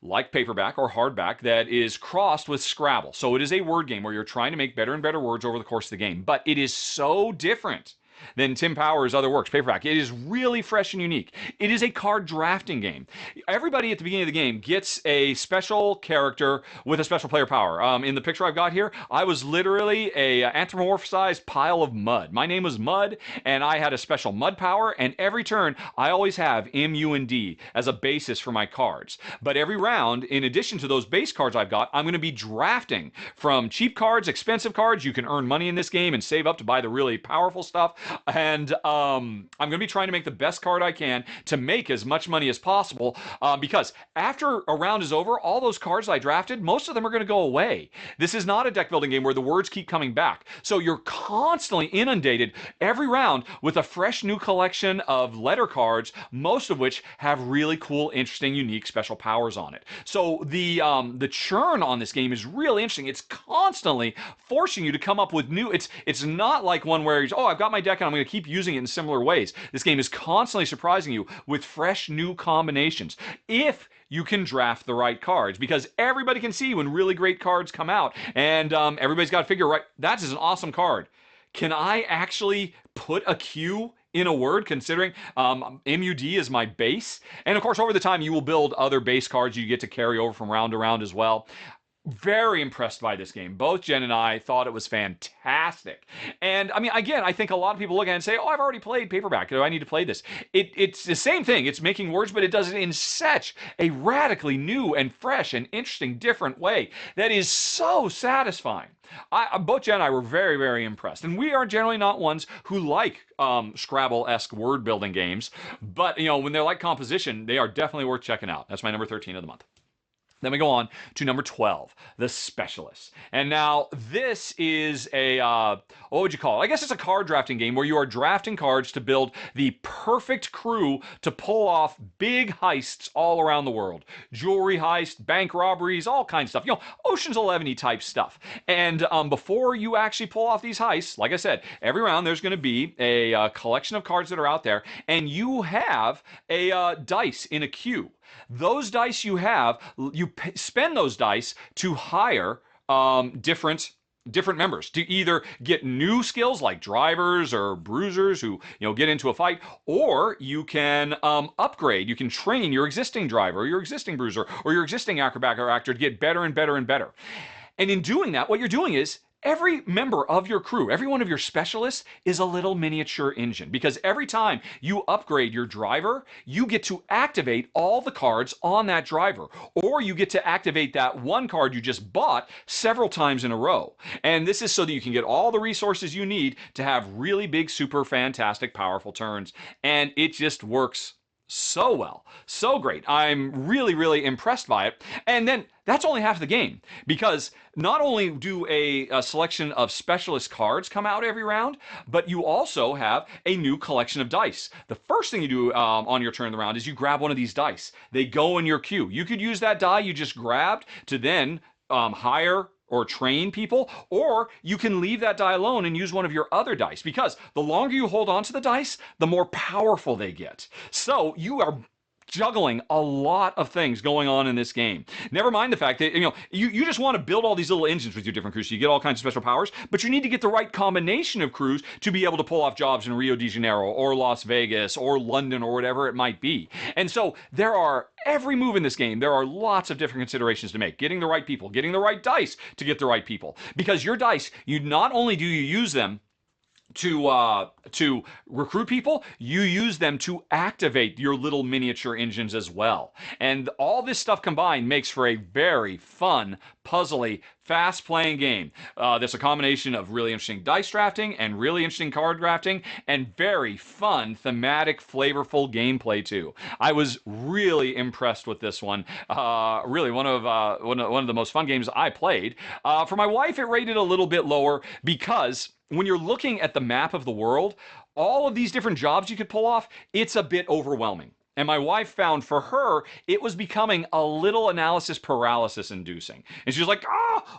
Speaker 1: like Paperback or Hardback that is crossed with Scrabble. So it is a word game where you're trying to make better and better words over the course of the game. But it is so different than Tim Powers' other works, Paperback. It is really fresh and unique. It is a card drafting game. Everybody at the beginning of the game gets a special character with a special player power. In the picture I've got here, I was literally a anthropomorphized pile of mud. My name was Mud, and I had a special mud power, and every turn, I always have M, U, and D as a basis for my cards. But every round, in addition to those base cards I've got, I'm going to be drafting from cheap cards, expensive cards. You can earn money in this game and save up to buy the really powerful stuff. And I'm going to be trying to make the best card I can to make as much money as possible, because after a round is over, all those cards I drafted, most of them are going to go away. This is not a deck building game where the words keep coming back. So you're constantly inundated every round with a fresh new collection of letter cards, most of which have really cool, interesting, unique special powers on it. So the churn on this game is really interesting. It's constantly forcing you to come up with new. It's not like one where I've got my deck and I'm going to keep using it in similar ways. This game is constantly surprising you with fresh new combinations, if you can draft the right cards, because everybody can see when really great cards come out, and everybody's got to figure, right, that is an awesome card. Can I actually put a Q in a word, considering MUD is my base? And of course, over the time, you will build other base cards you get to carry over from round to round as well. Very impressed by this game. Both Jen and I thought it was fantastic. And I mean, again, I think a lot of people look at it and say, oh, I've already played Paperback. Do I need to play this? It's the same thing. It's making words, but it does it in such a radically new and fresh and interesting, different way that is so satisfying. Both Jen and I were very, very impressed. And we are generally not ones who like Scrabble-esque word building games. But, when they're like Composition, they are definitely worth checking out. That's my number 13 of the month. Then we go on to number 12, the Specialists. And now this is a, what would you call it? I guess it's a card drafting game where you are drafting cards to build the perfect crew to pull off big heists all around the world. Jewelry heists, bank robberies, all kinds of stuff. Ocean's 11-y type stuff. And before you actually pull off these heists, like I said, every round there's going to be a collection of cards that are out there, and you have a dice in a queue. Those dice you have, you spend those dice to hire different members to either get new skills like drivers or bruisers who get into a fight, or you can upgrade. You can train your existing driver, or your existing bruiser, or your existing acrobat or actor to get better and better and better. And in doing that, what you're doing is every member of your crew, every one of your specialists is a little miniature engine, because every time you upgrade your driver, you get to activate all the cards on that driver, or you get to activate that one card you just bought several times in a row. And this is so that you can get all the resources you need to have really big, super fantastic, powerful turns. And it just works so well, so great. I'm really, really impressed by it. And then that's only half the game, because not only do a selection of specialist cards come out every round, but you also have a new collection of dice. The first thing you do on your turn of the round is you grab one of these dice. They go in your queue. You could use that die you just grabbed to then hire or train people, or you can leave that die alone and use one of your other dice, because the longer you hold on to the dice, the more powerful they get. So you are juggling a lot of things going on in this game. Never mind the fact that you just want to build all these little engines with your different crews, so you get all kinds of special powers, but you need to get the right combination of crews to be able to pull off jobs in Rio de Janeiro or Las Vegas or London or whatever it might be. And so every move in this game, there are lots of different considerations to make. Getting the right people, getting the right dice to get the right people. Because your dice, not only do you use them to recruit people, you use them to activate your little miniature engines as well. And all this stuff combined makes for a very fun, puzzly, fast-playing game. There's a combination of really interesting dice drafting and really interesting card drafting, and very fun, thematic, flavorful gameplay too. I was really impressed with this one. Really one of the most fun games I played. For my wife, it rated a little bit lower, because when you're looking at the map of the world, all of these different jobs you could pull off, it's a bit overwhelming. And my wife found for her, it was becoming a little analysis paralysis inducing. And she was like,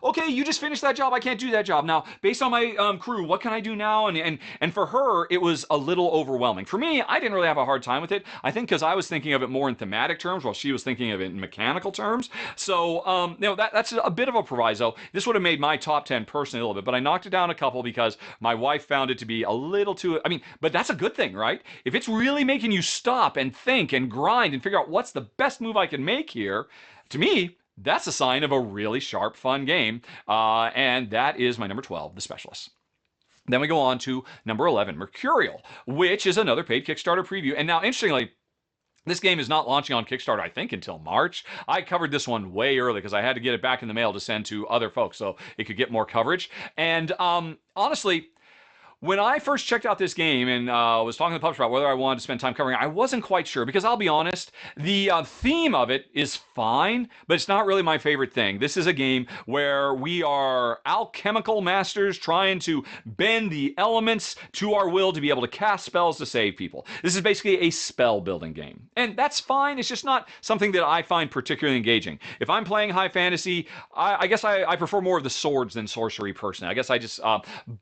Speaker 1: okay, you just finished that job. I can't do that job. Now, based on my crew, what can I do now? And for her, it was a little overwhelming. For me, I didn't really have a hard time with it. I think because I was thinking of it more in thematic terms, while she was thinking of it in mechanical terms. So, that's a bit of a proviso. This would have made my top 10 personally a little bit, but I knocked it down a couple because my wife found it to be a little too, but that's a good thing, right? If it's really making you stop and think and grind and figure out what's the best move I can make here, to me, that's a sign of a really sharp, fun game. And that is my number 12, The Specialists. Then we go on to number 11, Mercurial, which is another paid Kickstarter preview. And now, interestingly, this game is not launching on Kickstarter, I think, until March. I covered this one way early because I had to get it back in the mail to send to other folks so it could get more coverage. And honestly, when I first checked out this game and was talking to the publisher about whether I wanted to spend time covering it, I wasn't quite sure, because I'll be honest, the theme of it is fine, but it's not really my favorite thing. This is a game where we are alchemical masters trying to bend the elements to our will to be able to cast spells to save people. This is basically a spell building game. And that's fine, it's just not something that I find particularly engaging. If I'm playing high fantasy, I guess I prefer more of the swords than sorcery personally. I guess I just,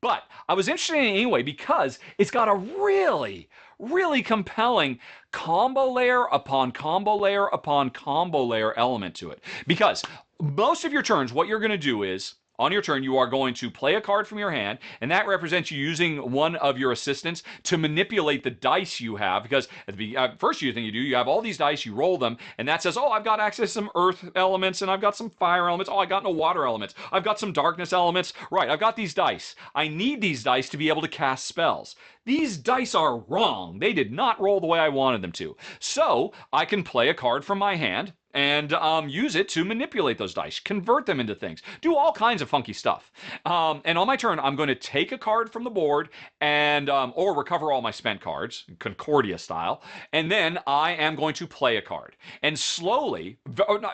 Speaker 1: but I was interested in anyway, because it's got a really, really compelling combo layer upon combo layer upon combo layer element to it. Because most of your turns, what you're going to do is, on your turn, you are going to play a card from your hand, and that represents you using one of your assistants to manipulate the dice you have, because at the first thing you do, you have all these dice, you roll them, and that says, I've got access to some earth elements, and I've got some fire elements, I got no water elements, I've got some darkness elements, right, I've got these dice. I need these dice to be able to cast spells. These dice are wrong. They did not roll the way I wanted them to. So, I can play a card from my hand, and use it to manipulate those dice, convert them into things, do all kinds of funky stuff. And on my turn, I'm going to take a card from the board and or recover all my spent cards, Concordia style, and then I am going to play a card. And slowly,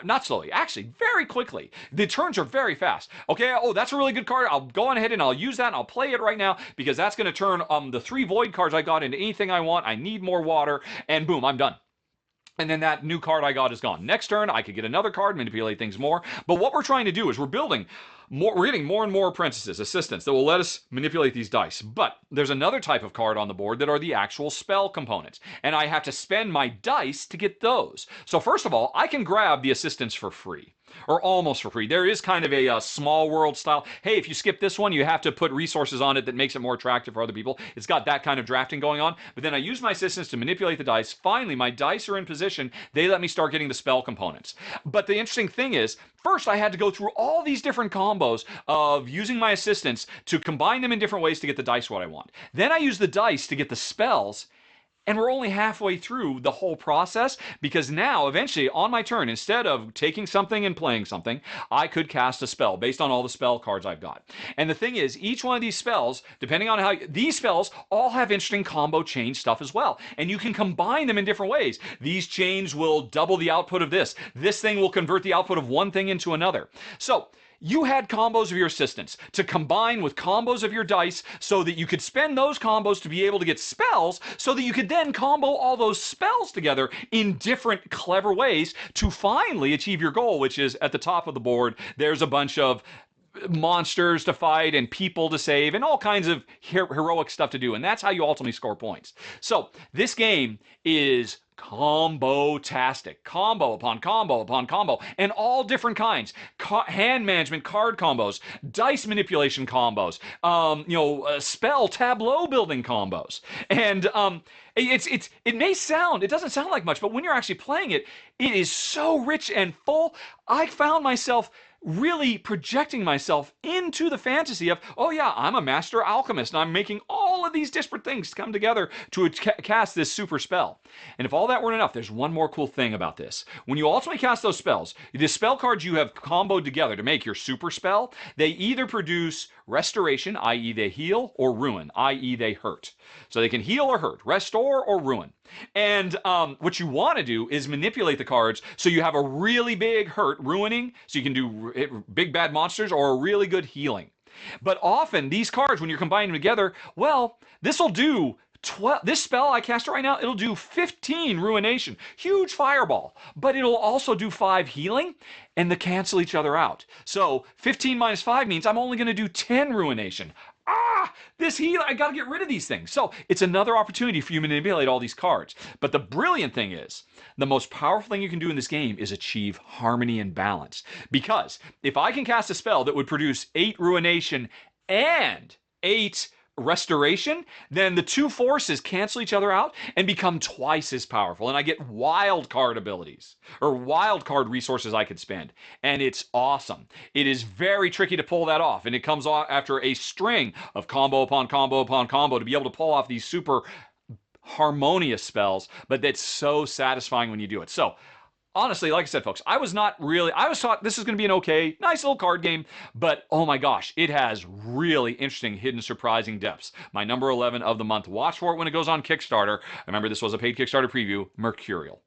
Speaker 1: not slowly, actually very quickly, the turns are very fast. Okay, oh, that's a really good card. I'll go on ahead and I'll use that and I'll play it right now because that's going to turn the 3 void cards I got into anything I want. I need more water, and boom, I'm done. And then that new card I got is gone. Next turn, I could get another card, manipulate things more. But what we're trying to do is we're building more, we're getting more and more apprentices, assistants that will let us manipulate these dice. But there's another type of card on the board that are the actual spell components. And I have to spend my dice to get those. So first of all, I can grab the assistants for free. Or almost for free. There is kind of a small world style. Hey, if you skip this one, you have to put resources on it that makes it more attractive for other people. It's got that kind of drafting going on. But then I use my assistants to manipulate the dice. Finally, my dice are in position. They let me start getting the spell components. But the interesting thing is, first I had to go through all these different combos of using my assistants to combine them in different ways to get the dice what I want. Then I use the dice to get the spells. And we're only halfway through the whole process because now, eventually, on my turn, instead of taking something and playing something, I could cast a spell based on all the spell cards I've got. And the thing is, each one of these spells, depending on how, these spells all have interesting combo chain stuff as well. And you can combine them in different ways. These chains will double the output of this. This thing will convert the output of one thing into another. So, you had combos of your assistants to combine with combos of your dice so that you could spend those combos to be able to get spells so that you could then combo all those spells together in different clever ways to finally achieve your goal, which is at the top of the board, there's a bunch of monsters to fight and people to save and all kinds of heroic stuff to do. And that's how you ultimately score points. So this game is combo-tastic. Combo upon combo upon combo. And all different kinds. Hand management card combos. Dice manipulation combos. Spell tableau building combos. And it doesn't sound like much, but when you're actually playing it, it is so rich and full. I found myself really projecting myself into the fantasy of, oh yeah, I'm a master alchemist and I'm making all of these disparate things come together to cast this super spell. And if all that weren't enough, there's one more cool thing about this. When you ultimately cast those spells, the spell cards you have comboed together to make your super spell, they either produce restoration, i.e. they heal, or ruin, i.e. they hurt. So they can heal or hurt, restore or ruin. And what you want to do is manipulate the cards so you have a really big hurt, ruining, so you can do big bad monsters, or a really good healing. But often these cards, when you're combining them together, well, this will do 12, this spell I cast it right now, it'll do 15 ruination, huge fireball, but it'll also do 5 healing, and they cancel each other out. So 15 minus 5 means I'm only going to do 10 ruination. This heal, I gotta get rid of these things. So it's another opportunity for you to manipulate all these cards. But the brilliant thing is, the most powerful thing you can do in this game is achieve harmony and balance. Because if I can cast a spell that would produce 8 ruination and 8 restoration, then the two forces cancel each other out and become twice as powerful. And I get wild card abilities, or wild card resources I could spend. And it's awesome. It is very tricky to pull that off. And it comes off after a string of combo upon combo upon combo to be able to pull off these super harmonious spells. But that's so satisfying when you do it. So honestly, like I said, folks, I was thought this is going to be an okay, nice little card game, but oh my gosh, it has really interesting, hidden, surprising depths. My number 11 of the month. Watch for it when it goes on Kickstarter. Remember, this was a paid Kickstarter preview, Mercurial.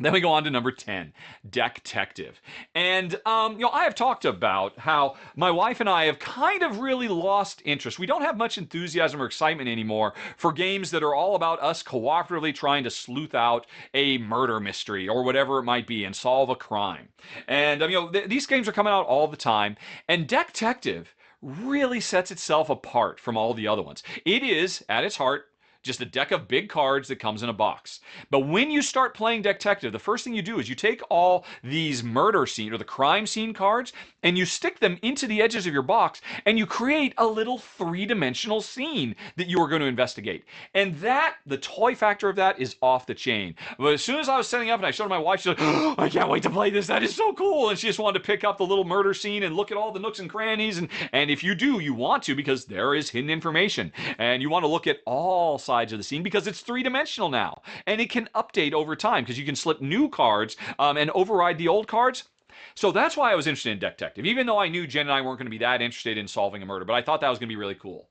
Speaker 1: Then we go on to number 10, Decktective. And, I have talked about how my wife and I have kind of really lost interest. We don't have much enthusiasm or excitement anymore for games that are all about us cooperatively trying to sleuth out a murder mystery or whatever it might be and solve a crime. And, these games are coming out all the time. And Decktective really sets itself apart from all the other ones. It is, at its heart, just a deck of big cards that comes in a box. But when you start playing Decktective, the first thing you do is you take all these murder scene or the crime scene cards and you stick them into the edges of your box and you create a little 3-dimensional scene that you are going to investigate. And that, the toy factor of that is off the chain. But as soon as I was setting up and I showed my wife, she's like, oh, I can't wait to play this. That is so cool. And she just wanted to pick up the little murder scene and look at all the nooks and crannies. And if you do, you want to, because there is hidden information. And you want to look at all sides sides of the scene because it's three-dimensional now. And it can update over time because you can slip new cards and override the old cards. So that's why I was interested in Decktective, even though I knew Jen and I weren't going to be that interested in solving a murder, but I thought that was going to be really cool.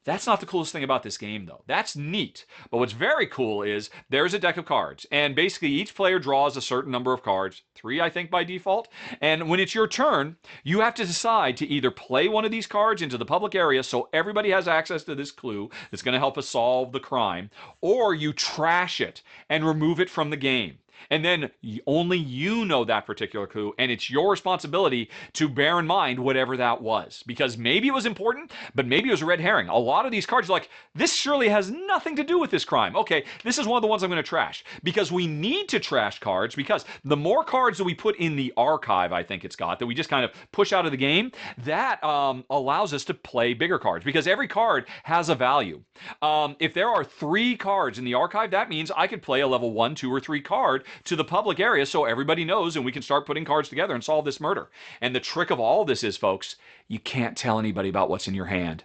Speaker 1: That's not the coolest thing about this game, though. That's neat. But what's very cool is there's a deck of cards, and basically each player draws a certain number of cards, 3, I think, by default. And when it's your turn, you have to decide to either play one of these cards into the public area so everybody has access to this clue that's going to help us solve the crime, or you trash it and remove it from the game. And then only you know that particular clue, and it's your responsibility to bear in mind whatever that was. Because maybe it was important, but maybe it was a red herring. A lot of these cards are like, this surely has nothing to do with this crime. Okay, this is one of the ones I'm going to trash. Because we need to trash cards, because the more cards that we put in the archive, I think it's got, that we just kind of push out of the game, that allows us to play bigger cards. Because every card has a value. If there are 3 cards in the archive, that means I could play a level 1, 2, or 3 card to the public area so everybody knows and we can start putting cards together and solve this murder. And the trick of all this is, folks, you can't tell anybody about what's in your hand.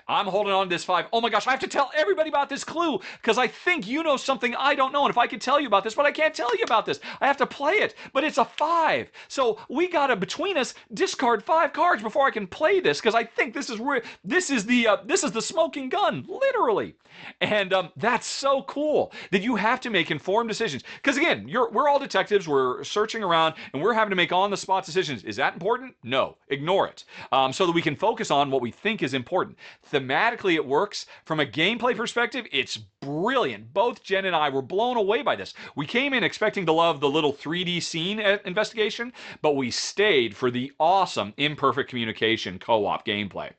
Speaker 1: I'm holding on to this 5. Oh my gosh, I have to tell everybody about this clue because I think you know something I don't know. And if I could tell you about this, but I can't tell you about this, I have to play it. But it's a 5. So we got to, between us, discard 5 cards before I can play this because I think this is the smoking gun, literally. And that's so cool that you have to make informed decisions. Because again, we're all detectives. We're searching around and we're having to make on-the-spot decisions. Is that important? No. Ignore it. So that we can focus on what we think is important. Thematically, it works. From a gameplay perspective, it's brilliant. Both Jen and I were blown away by this. We came in expecting to love the little 3D scene investigation, but we stayed for the awesome imperfect communication co-op gameplay.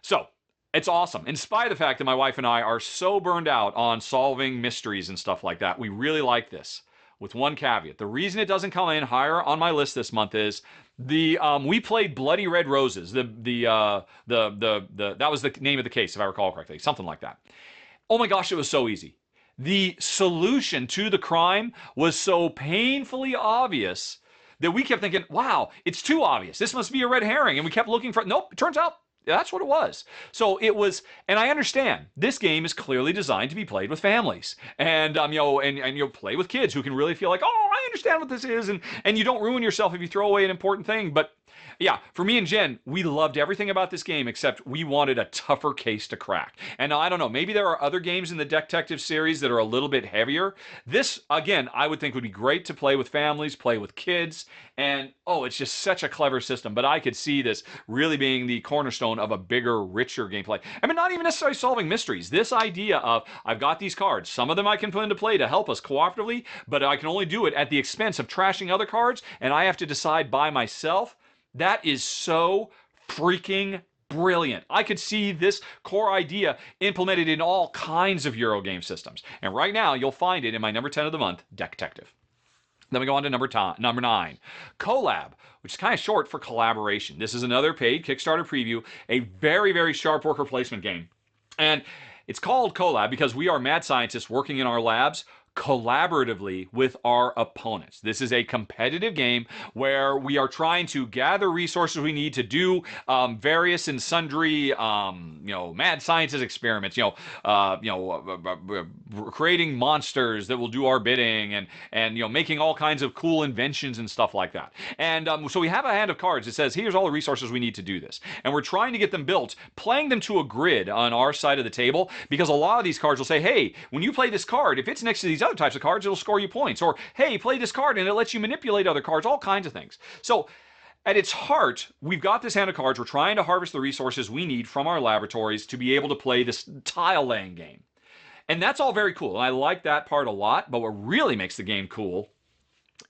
Speaker 1: So, it's awesome. In spite of the fact that my wife and I are so burned out on solving mysteries and stuff like that, we really like this. With one caveat. The reason it doesn't come in higher on my list this month is we played Bloody Red Roses. That was the name of the case, if I recall correctly. Something like that. Oh my gosh, it was so easy. The solution to the crime was so painfully obvious that we kept thinking, wow, it's too obvious. This must be a red herring. And we kept looking for it. Nope, it turns out that's what it was. So it was, and I understand this game is clearly designed to be played with families, and play with kids who can really feel like, oh, I understand what this is, and you don't ruin yourself if you throw away an important thing. But yeah, for me and Jen, we loved everything about this game except we wanted a tougher case to crack. And I don't know, maybe there are other games in the Decktective series that are a little bit heavier. This, again, I would think would be great to play with families, play with kids, and oh, it's just such a clever system. But I could see this really being the cornerstone of a bigger, richer gameplay. I mean, not even necessarily solving mysteries. This idea of, I've got these cards, some of them I can put into play to help us cooperatively, but I can only do it at the expense of trashing other cards, and I have to decide by myself. That is so freaking brilliant. I could see this core idea implemented in all kinds of Eurogame systems. And right now, you'll find it in my number 10 of the month, Decktective. Then we go on to number 9, CoLab, which is kind of short for collaboration. This is another paid Kickstarter preview, a very, very sharp worker placement game. And it's called CoLab because we are mad scientists working in our labs collaboratively with our opponents. This is a competitive game where we are trying to gather resources we need to do various and sundry, mad scientist experiments. Creating monsters that will do our bidding, and making all kinds of cool inventions and stuff like that. And so we have a hand of cards that says, here's all the resources we need to do this, and we're trying to get them built, playing them to a grid on our side of the table, because a lot of these cards will say, hey, when you play this card, if it's next to these other types of cards, it'll score you points. Or, hey, play this card and it lets you manipulate other cards, all kinds of things. So at its heart, we've got this hand of cards. We're trying to harvest the resources we need from our laboratories to be able to play this tile laying game. And that's all very cool. And I like that part a lot. But what really makes the game cool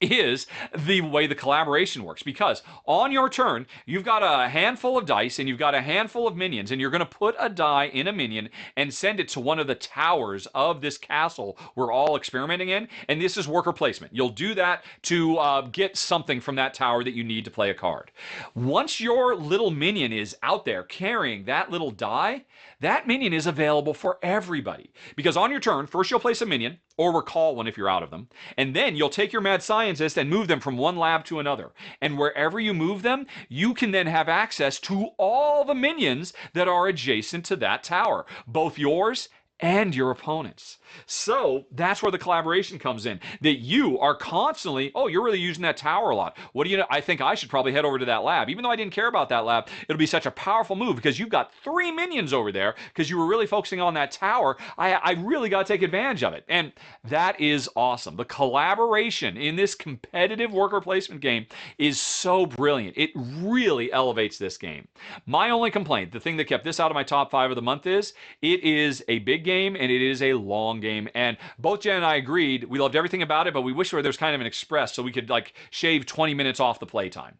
Speaker 1: is the way the collaboration works, because on your turn you've got a handful of dice and you've got a handful of minions, and you're going to put a die in a minion and send it to one of the towers of this castle we're all experimenting in, and this is worker placement. You'll do that to get something from that tower that you need to play a card. Once your little minion is out there carrying that little die, that minion is available for everybody, because on your turn, first you'll place a minion, or recall one if you're out of them, and then you'll take your mad scientist and move them from one lab to another. And wherever you move them, you can then have access to all the minions that are adjacent to that tower, both yours and your opponents. So that's where the collaboration comes in. That you are constantly, oh, you're really using that tower a lot. What do you know? I think I should probably head over to that lab. Even though I didn't care about that lab, it'll be such a powerful move because you've got 3 minions over there because you were really focusing on that tower. I really got to take advantage of it. And that is awesome. The collaboration in this competitive worker placement game is so brilliant. It really elevates this game. My only complaint, the thing that kept this out of my top 5 of the month is it is a big game and it is a long game. And both Jen and I agreed we loved everything about it, but we wish there was kind of an express so we could like shave 20 minutes off the playtime.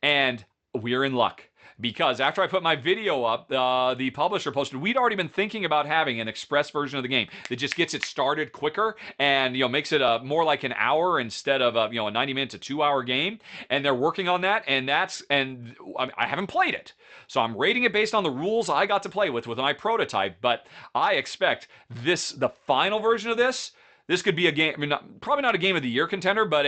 Speaker 1: And we're in luck. Because after I put my video up, the publisher posted we'd already been thinking about having an express version of the game that just gets it started quicker and makes it more like an hour instead of a 90-minute to 2-hour game. And they're working on that, and I haven't played it, so I'm rating it based on the rules I got to play with my prototype. But I expect the final version of this. This could be a game, I mean, probably not a game of the year contender, but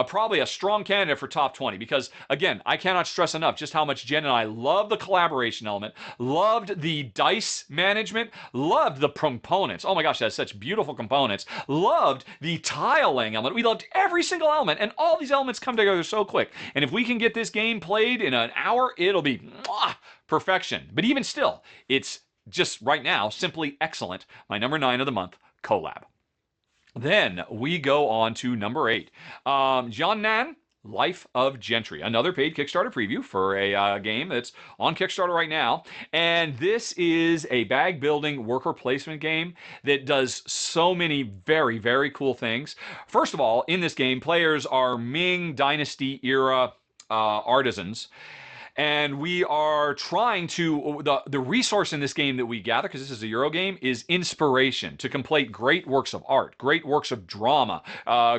Speaker 1: probably a strong candidate for top 20. Because, again, I cannot stress enough just how much Jen and I love the collaboration element, loved the dice management, loved the components. Oh my gosh, that's such beautiful components. Loved the tiling element. We loved every single element, and all these elements come together so quick. And if we can get this game played in an hour, it'll be perfection. But even still, it's just right now simply excellent. My number 9 of the month, CoLab. Then we go on to number 8. Jiangnan, Life of Gentry, another paid Kickstarter preview for a game that's on Kickstarter right now. And this is a bag building worker placement game that does so many very, very cool things. First of all, in this game, players are Ming Dynasty era artisans. And we are trying to, the resource in this game that we gather, because this is a Euro game, is inspiration to complete great works of art, great works of drama,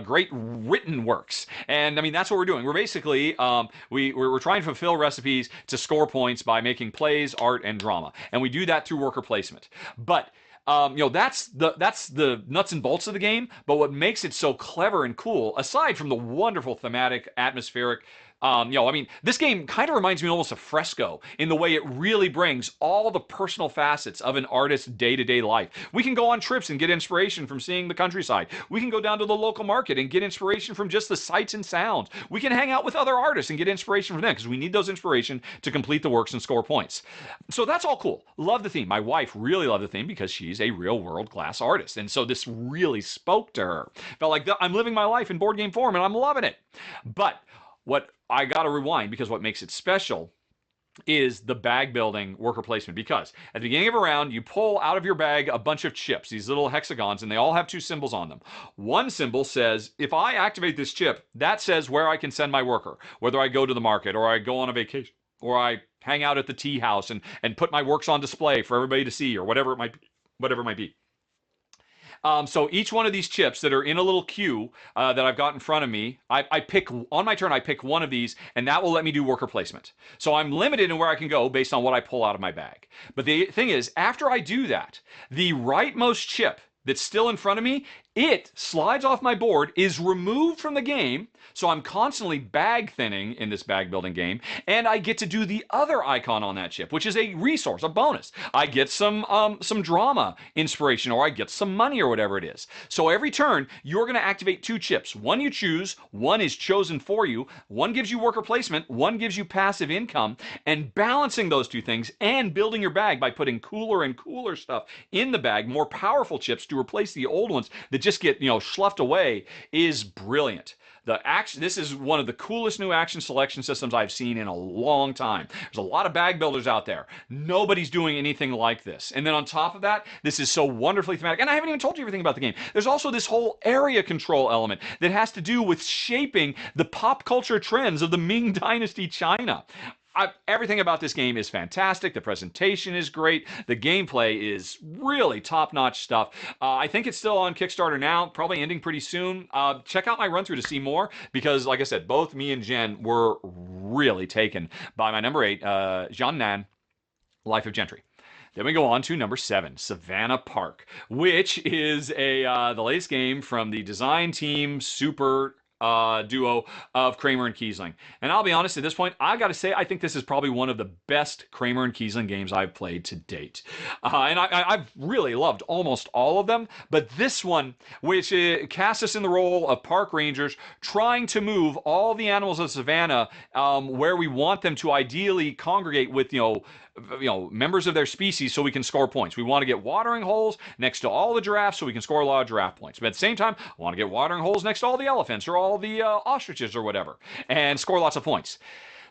Speaker 1: great written works. And I mean, that's what we're doing. We're basically, we're trying to fulfill recipes to score points by making plays, art, and drama. And we do that through worker placement. But that's the nuts and bolts of the game. But what makes it so clever and cool, aside from the wonderful thematic, atmospheric, this game kind of reminds me almost of Fresco in the way it really brings all the personal facets of an artist's day-to-day life. We can go on trips and get inspiration from seeing the countryside. We can go down to the local market and get inspiration from just the sights and sounds. We can hang out with other artists and get inspiration from them because we need those inspiration to complete the works and score points. So that's all cool. Love the theme. My wife really loved the theme because she's a real world-class artist. And so this really spoke to her. Felt like I'm living my life in board game form and I'm loving it. But what I got to rewind, because what makes it special is the bag building worker placement. Because at the beginning of a round, you pull out of your bag a bunch of chips, these little hexagons, and they all have 2 symbols on them. One symbol says, if I activate this chip, that says where I can send my worker, whether I go to the market or I go on a vacation or I hang out at the tea house and put my works on display for everybody to see or whatever it might be. So each one of these chips that are in a little queue that I've got in front of me, I pick, on my turn, I pick one of these, and that will let me do worker placement. So I'm limited in where I can go based on what I pull out of my bag. But the thing is, after I do that, the rightmost chip that's still in front of me, it slides off my board, is removed from the game, so I'm constantly bag thinning in this bag building game, and I get to do the other icon on that chip, which is a resource, a bonus. I get some drama inspiration, or I get some money, or whatever it is. So every turn, you're going to activate 2 chips. One you choose, one is chosen for you, one gives you worker placement, one gives you passive income, and balancing those 2 things and building your bag by putting cooler and cooler stuff in the bag, more powerful chips to replace the old ones that just get sloughed away, is brilliant. This is one of the coolest new action selection systems I've seen in a long time. There's a lot of bag builders out there. Nobody's doing anything like this. And then on top of that, this is so wonderfully thematic. And I haven't even told you everything about the game. There's also this whole area control element that has to do with shaping the pop culture trends of the Ming Dynasty China. Everything about this game is fantastic. The presentation is great. The gameplay is really top-notch stuff. I think it's still on Kickstarter now, probably ending pretty soon. Check out my run-through to see more, because like I said, both me and Jen were really taken by my number 8, Jiangnan, Life of Gentry. Then we go on to number 7, Savannah Park, which is the latest game from the design team Super duo of Kramer and Kiesling. And I'll be honest, at this point, I got to say, I think this is probably one of the best Kramer and Kiesling games I've played to date. And I've really loved almost all of them, but this one, which casts us in the role of park rangers trying to move all the animals of Savannah where we want them to ideally congregate with, members of their species so we can score points. We want to get watering holes next to all the giraffes so we can score a lot of giraffe points. But at the same time, I want to get watering holes next to all the elephants or all the ostriches or whatever and score lots of points.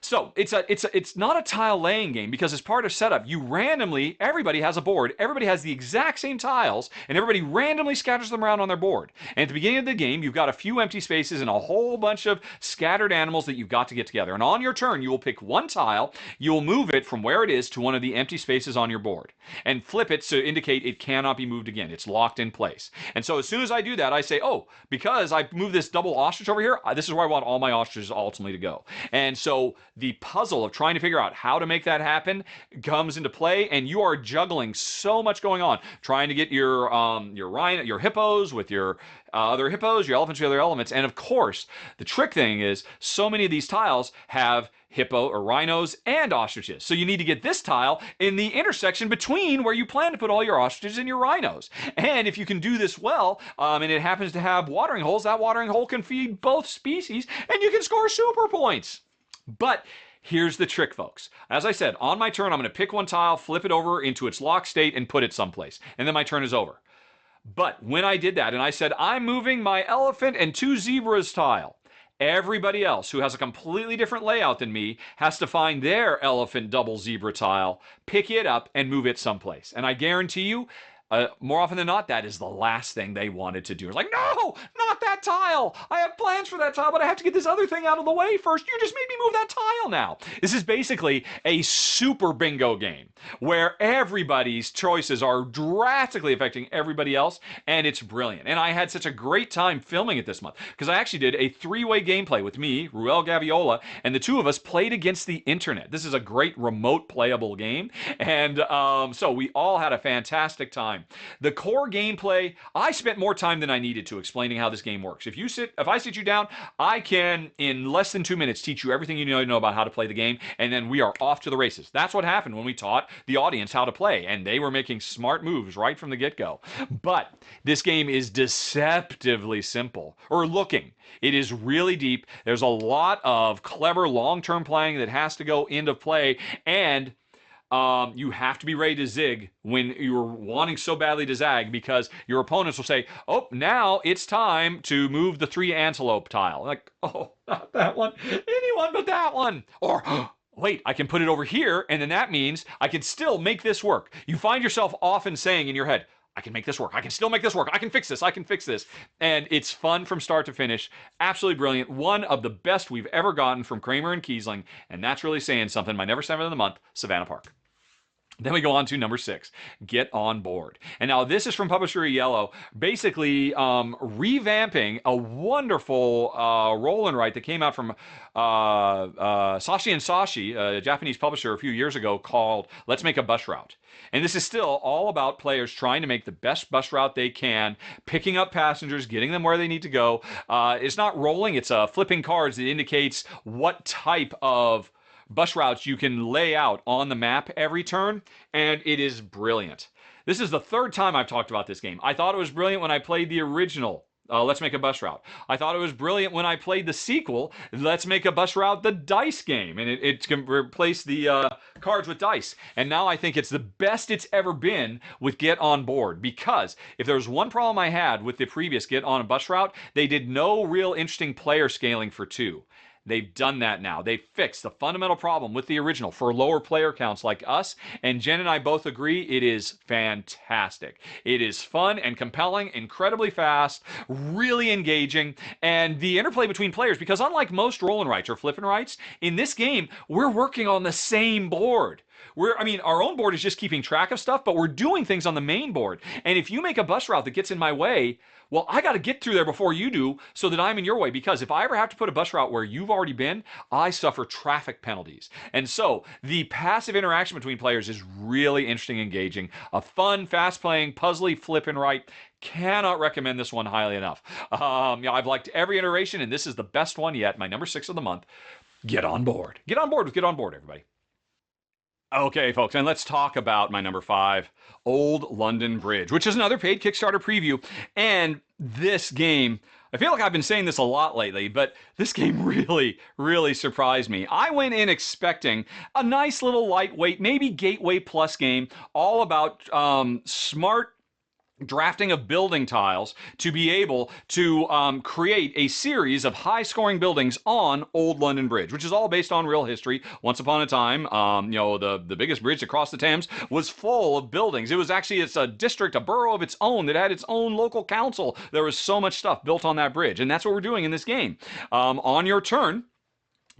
Speaker 1: So it's not a tile laying game because as part of setup, you randomly, everybody has a board, everybody has the exact same tiles, and everybody randomly scatters them around on their board. And at the beginning of the game, you've got a few empty spaces and a whole bunch of scattered animals that you've got to get together. And on your turn, you will pick one tile, you will move it from where it is to one of the empty spaces on your board, and flip it to indicate it cannot be moved again. It's locked in place. And so as soon as I do that, I say, oh, because I moved this double ostrich over here, this is where I want all my ostriches ultimately to go. And so the puzzle of trying to figure out how to make that happen comes into play, and you are juggling so much going on, trying to get your rhino, your hippos with your other hippos, your elephants, your other elements, and of course, the trick thing is so many of these tiles have hippo or rhinos and ostriches. So you need to get this tile in the intersection between where you plan to put all your ostriches and your rhinos. And if you can do this well, and it happens to have watering holes, that watering hole can feed both species, and you can score super points. But here's the trick, folks. As I said, on my turn, I'm going to pick one tile, flip it over into its lock state, and put it someplace. And then my turn is over. But when I did that, and I said, I'm moving my elephant and 2 zebras tile, everybody else who has a completely different layout than me has to find their elephant double zebra tile, pick it up, and move it someplace. And I guarantee you, more often than not, that is the last thing they wanted to do. It's like, no, not that tile. I have plans for that tile, but I have to get this other thing out of the way first. You just made me move that tile now. This is basically a super bingo game where everybody's choices are drastically affecting everybody else, and it's brilliant. And I had such a great time filming it this month because I actually did a 3-way gameplay with me, Ruel Gaviola, and the two of us played against the internet. This is a great remote playable game, and so we all had a fantastic time. The core gameplay, I spent more time than I needed to explaining how this game works. If I sit you down, I can, in less than 2 minutes, teach you everything you need to know about how to play the game, and then we are off to the races. That's what happened when we taught the audience how to play, and they were making smart moves right from the get-go. But this game is deceptively simple, or looking. It is really deep. There's a lot of clever long-term playing that has to go into play, and you have to be ready to zig when you're wanting so badly to zag because your opponents will say, oh, now it's time to move the 3 antelope tile. Like, oh, not that one. Anyone but that one. Or, wait, I can put it over here, and then that means I can still make this work. You find yourself often saying in your head, I can make this work. I can still make this work. I can fix this. I can fix this. And it's fun from start to finish. Absolutely brilliant. One of the best we've ever gotten from Kramer and Kiesling, and that's really saying something. My number 7 of the month, Savannah Park. Then we go on to number 6, Get On Board. And now this is from Publisher Yellow, basically revamping a wonderful roll and write that came out from Sashi and Sashi, a Japanese publisher a few years ago called Let's Make a Bus Route. And this is still all about players trying to make the best bus route they can, picking up passengers, getting them where they need to go. It's not rolling, it's flipping cards that indicates what type of bus routes you can lay out on the map every turn, and it is brilliant. This is the 3rd time I've talked about this game. I thought it was brilliant when I played the original Let's Make a Bus Route. I thought it was brilliant when I played the sequel, Let's Make a Bus Route, the dice game, and it can replace the cards with dice. And now I think it's the best it's ever been with Get On Board, because if there was one problem I had with the previous Get On a Bus Route, they did no real interesting player scaling for 2. They've done that now. They've fixed the fundamental problem with the original for lower player counts like us, and Jen and I both agree it is fantastic. It is fun and compelling, incredibly fast, really engaging, and the interplay between players, because unlike most roll and writes or flip and writes, in this game, we're working on the same board. Our own board is just keeping track of stuff, but we're doing things on the main board. And if you make a bus route that gets in my way, well, I got to get through there before you do so that I'm in your way, because if I ever have to put a bus route where you've already been, I suffer traffic penalties. And so the passive interaction between players is really interesting and engaging. A fun, fast-playing, puzzly flip and write. Cannot recommend this one highly enough. I've liked every iteration, and this is the best one yet. My number 6 of the month. Get on board. Get on board with Get on Board, everybody. Okay, folks, and let's talk about my number 5, Old London Bridge, which is another paid Kickstarter preview. And this game, I feel like I've been saying this a lot lately, but this game really, really surprised me. I went in expecting a nice little lightweight, maybe Gateway Plus game, all about smart drafting of building tiles to be able to create a series of high-scoring buildings on Old London Bridge, which is all based on real history. Once upon a time, the biggest bridge across the Thames was full of buildings. It's a district, a borough of its own that had its own local council. There was so much stuff built on that bridge, and that's what we're doing in this game. On your turn,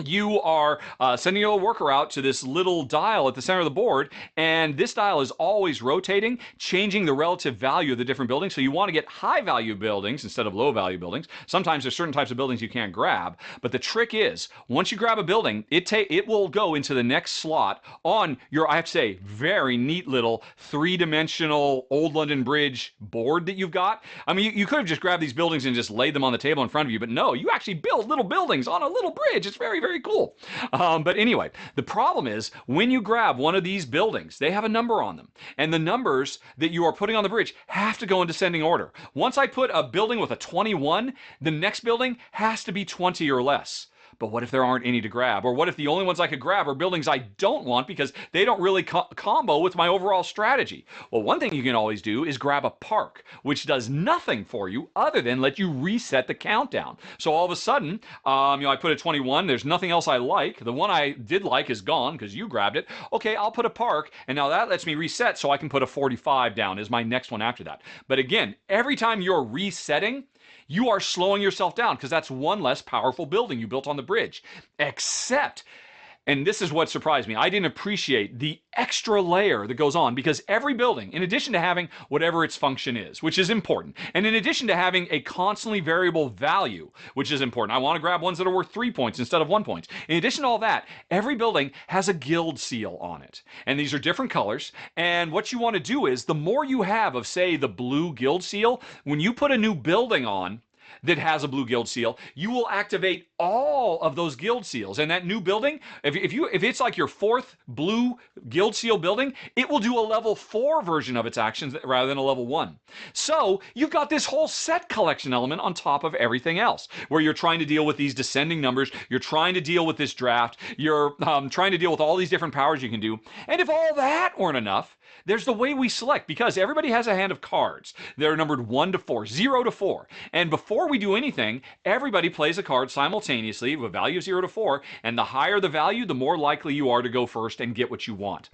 Speaker 1: you are sending your worker out to this little dial at the center of the board, and this dial is always rotating, changing the relative value of the different buildings. So you want to get high value buildings instead of low value buildings. Sometimes there's certain types of buildings you can't grab, but the trick is once you grab a building, it will go into the next slot on your, I have to say, very neat little 3-dimensional Old London Bridge board that you've got. I mean, you could have just grabbed these buildings and just laid them on the table in front of you, but no, you actually build little buildings on a little bridge. It's very, very cool. But anyway, the problem is when you grab one of these buildings, they have a number on them. And the numbers that you are putting on the bridge have to go in descending order. Once I put a building with a 21, the next building has to be 20 or less. But what if there aren't any to grab? Or what if the only ones I could grab are buildings I don't want because they don't really combo with my overall strategy? Well, one thing you can always do is grab a park, which does nothing for you other than let you reset the countdown. So all of a sudden, I put a 21. There's nothing else I like. The one I did like is gone because you grabbed it. Okay, I'll put a park, and now that lets me reset so I can put a 45 down as my next one after that. But again, every time you're resetting, you are slowing yourself down because that's one less powerful building you built on the bridge. Except, and this is what surprised me, I didn't appreciate the extra layer that goes on because every building, in addition to having whatever its function is, which is important, and in addition to having a constantly variable value, which is important, I want to grab ones that are worth 3 points instead of 1 point. In addition to all that, every building has a guild seal on it. And these are different colors. And what you want to do is the more you have of, say, the blue guild seal, when you put a new building on that has a blue guild seal, you will activate all of those guild seals. And that new building, if it's like your 4th blue guild seal building, it will do a level 4 version of its actions rather than a level 1. So you've got this whole set collection element on top of everything else, where you're trying to deal with these descending numbers, you're trying to deal with this draft, you're trying to deal with all these different powers you can do. And if all that weren't enough, there's the way we select, because everybody has a hand of cards. They're numbered 1 to 4, 0 to 4. And before we do anything, everybody plays a card simultaneously with a value of 0 to 4, and the higher the value, the more likely you are to go first and get what you want.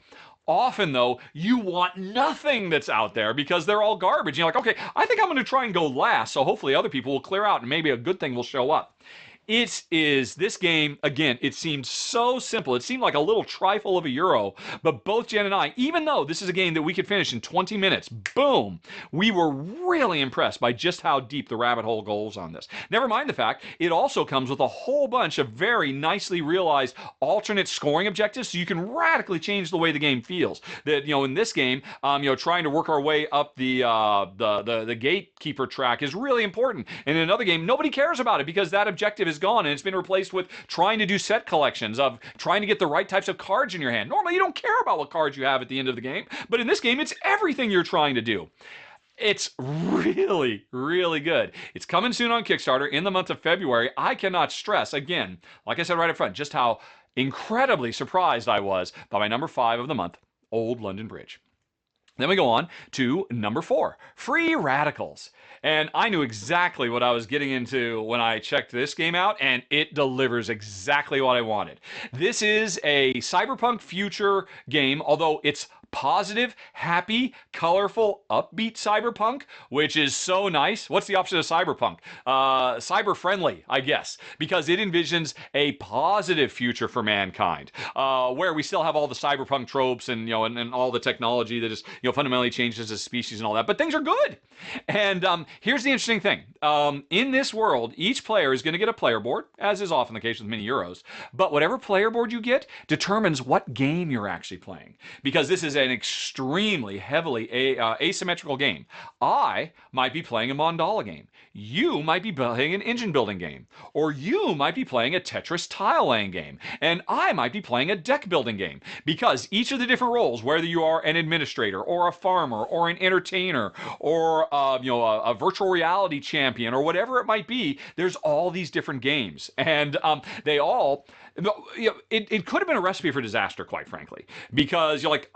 Speaker 1: Often, though, you want nothing that's out there because they're all garbage. You're like, okay, I think I'm going to try and go last, so hopefully other people will clear out and maybe a good thing will show up. This game, again, it seemed so simple. It seemed like a little trifle of a euro, but both Jen and I, even though this is a game that we could finish in 20 minutes, boom, we were really impressed by just how deep the rabbit hole goes on this. Never mind the fact, it also comes with a whole bunch of very nicely realized alternate scoring objectives, so you can radically change the way the game feels. That, in this game, trying to work our way up the gatekeeper track is really important. And in another game, nobody cares about it because that objective is gone and it's been replaced with trying to do set collections, of trying to get the right types of cards in your hand. Normally you don't care about what cards you have at the end of the game, but in this game it's everything you're trying to do. It's really, really good. It's coming soon on Kickstarter in the month of February. I cannot stress, again, like I said right up front, just how incredibly surprised I was by my number 5 of the month, Old London Bridge. Then we go on to number 4, Free Radicals. And I knew exactly what I was getting into when I checked this game out, and it delivers exactly what I wanted. This is a cyberpunk future game, although it's positive, happy, colorful, upbeat cyberpunk, which is so nice. What's the opposite of cyberpunk? Cyber-friendly, I guess, because it envisions a positive future for mankind, where we still have all the cyberpunk tropes and and all the technology that is fundamentally changed as a species and all that, but things are good. And here's the interesting thing. In this world, each player is going to get a player board, as is often the case with mini Euros, but whatever player board you get determines what game you're actually playing, because this is an extremely heavily asymmetrical game. I might be playing a mandala game. You might be playing an engine building game. Or you might be playing a Tetris tile laying game. And I might be playing a deck building game. Because each of the different roles, whether you are an administrator or a farmer or an entertainer or a virtual reality champion or whatever it might be, there's all these different games. And they all, it could have been a recipe for disaster, quite frankly. Because you're like,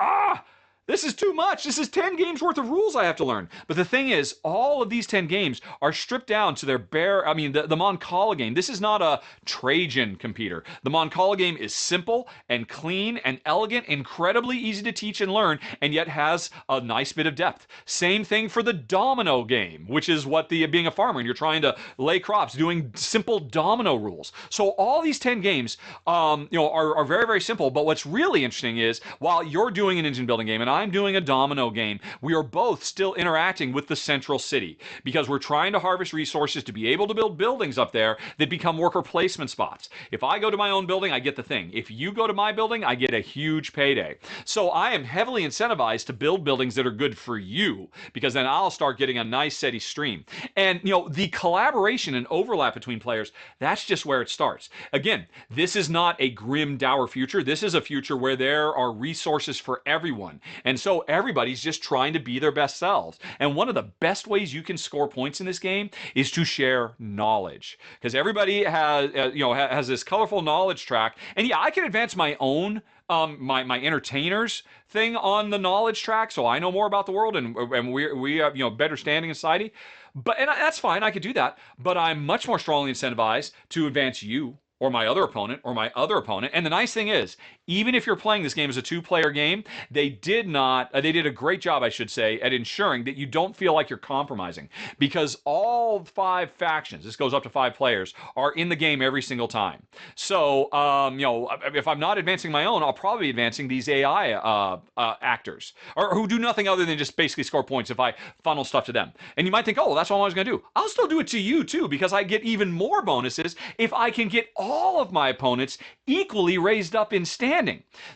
Speaker 1: this is too much. This is 10 games worth of rules I have to learn. But the thing is, all of these 10 games are stripped down to their bare, the Mancala game. This is not a Trajan computer. The Mancala game is simple and clean and elegant, incredibly easy to teach and learn, and yet has a nice bit of depth. Same thing for the domino game, which is what being a farmer and you're trying to lay crops, doing simple domino rules. So all these 10 games, are very, very simple. But what's really interesting is, while you're doing an engine building game and I'm doing a domino game, we are both still interacting with the central city because we're trying to harvest resources to be able to build buildings up there that become worker placement spots. If I go to my own building, I get the thing. If you go to my building, I get a huge payday. So I am heavily incentivized to build buildings that are good for you because then I'll start getting a nice steady stream. And the collaboration and overlap between players, that's just where it starts. Again, this is not a grim, dour future. This is a future where there are resources for everyone. And so everybody's just trying to be their best selves. And one of the best ways you can score points in this game is to share knowledge. Because everybody has this colorful knowledge track. And yeah, I can advance my own my entertainers thing on the knowledge track, so I know more about the world and we have better standing in society. And that's fine, I could do that. But I'm much more strongly incentivized to advance you or my other opponent or my other opponent. And the nice thing is, even if you're playing this game as a two-player game, they did a great job, I should say, at ensuring that you don't feel like you're compromising. Because all 5 factions, this goes up to 5 players, are in the game every single time. So, if I'm not advancing my own, I'll probably be advancing these AI actors, or who do nothing other than just basically score points if I funnel stuff to them. And you might think, oh, well, that's all I was going to do. I'll still do it to you, too, because I get even more bonuses if I can get all of my opponents equally raised up in standing.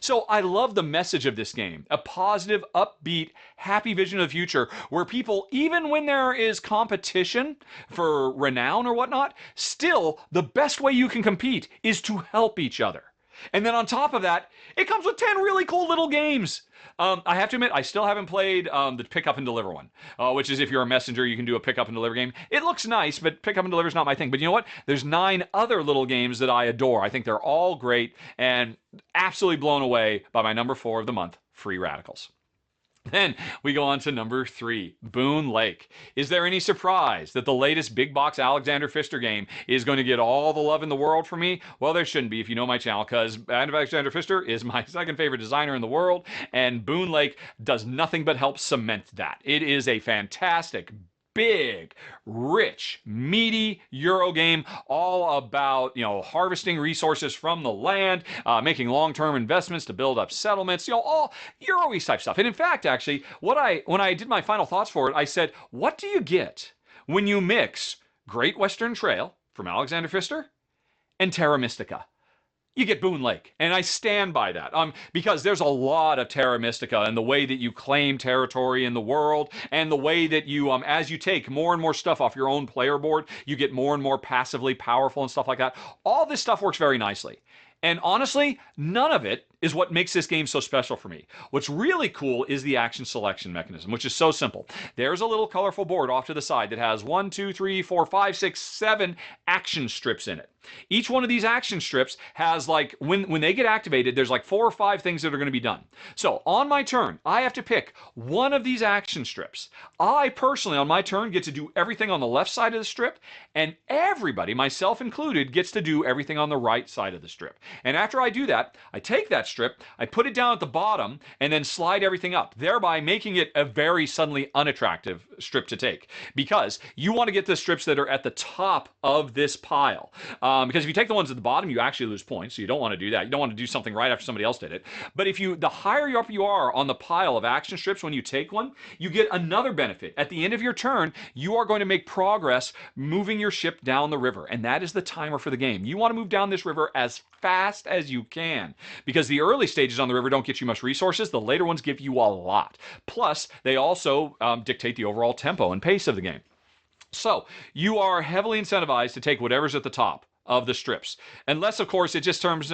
Speaker 1: So I love the message of this game. A positive, upbeat, happy vision of the future where people, even when there is competition for renown or whatnot, still the best way you can compete is to help each other. And then on top of that, it comes with 10 really cool little games. I have to admit, I still haven't played the pick up and deliver one, which is if you're a messenger, you can do a pick up and deliver game. It looks nice, but pick up and deliver is not my thing. But you know what? There's 9 other little games that I adore. I think they're all great and absolutely blown away by my number 4 of the month, Free Radicals. Then we go on to number 3, Boonlake. Is there any surprise that the latest big box Alexander Pfister game is going to get all the love in the world from me? Well, there shouldn't be if you know my channel, because Alexander Pfister is my second favorite designer in the world, and Boonlake does nothing but help cement that. It is a fantastic, big, rich, meaty Euro game, all about harvesting resources from the land, making long-term investments to build up settlements, all Euro-y type stuff. And in fact, actually, when I did my final thoughts for it, I said, what do you get when you mix Great Western Trail from Alexander Pfister and Terra Mystica? You get Boonlake, and I stand by that. Because there's a lot of Terra Mystica and the way that you claim territory in the world, and the way that you, as you take more and more stuff off your own player board, you get more and more passively powerful and stuff like that. All this stuff works very nicely. And honestly, none of it is what makes this game so special for me. What's really cool is the action selection mechanism, which is so simple. There's a little colorful board off to the side that has 1, 2, 3, 4, 5, 6, 7 action strips in it. Each one of these action strips has, like, when they get activated, there's like 4 or 5 things that are going to be done. So on my turn, I have to pick one of these action strips. I personally, on my turn, get to do everything on the left side of the strip, and everybody, myself included, gets to do everything on the right side of the strip. And after I do that, I take that strip, I put it down at the bottom, and then slide everything up, thereby making it a very suddenly unattractive strip to take. Because you want to get the strips that are at the top of this pile. Because if you take the ones at the bottom, you actually lose points, so you don't want to do that. You don't want to do something right after somebody else did it. But the higher up you are on the pile of action strips when you take one, you get another benefit. At the end of your turn, you are going to make progress moving your ship down the river, and that is the timer for the game. You want to move down this river as fast as you can, because the early stages on the river don't get you much resources. The later ones give you a lot. Plus, they also dictate the overall tempo and pace of the game. So you are heavily incentivized to take whatever's at the top of the strips, unless, of course, it just turns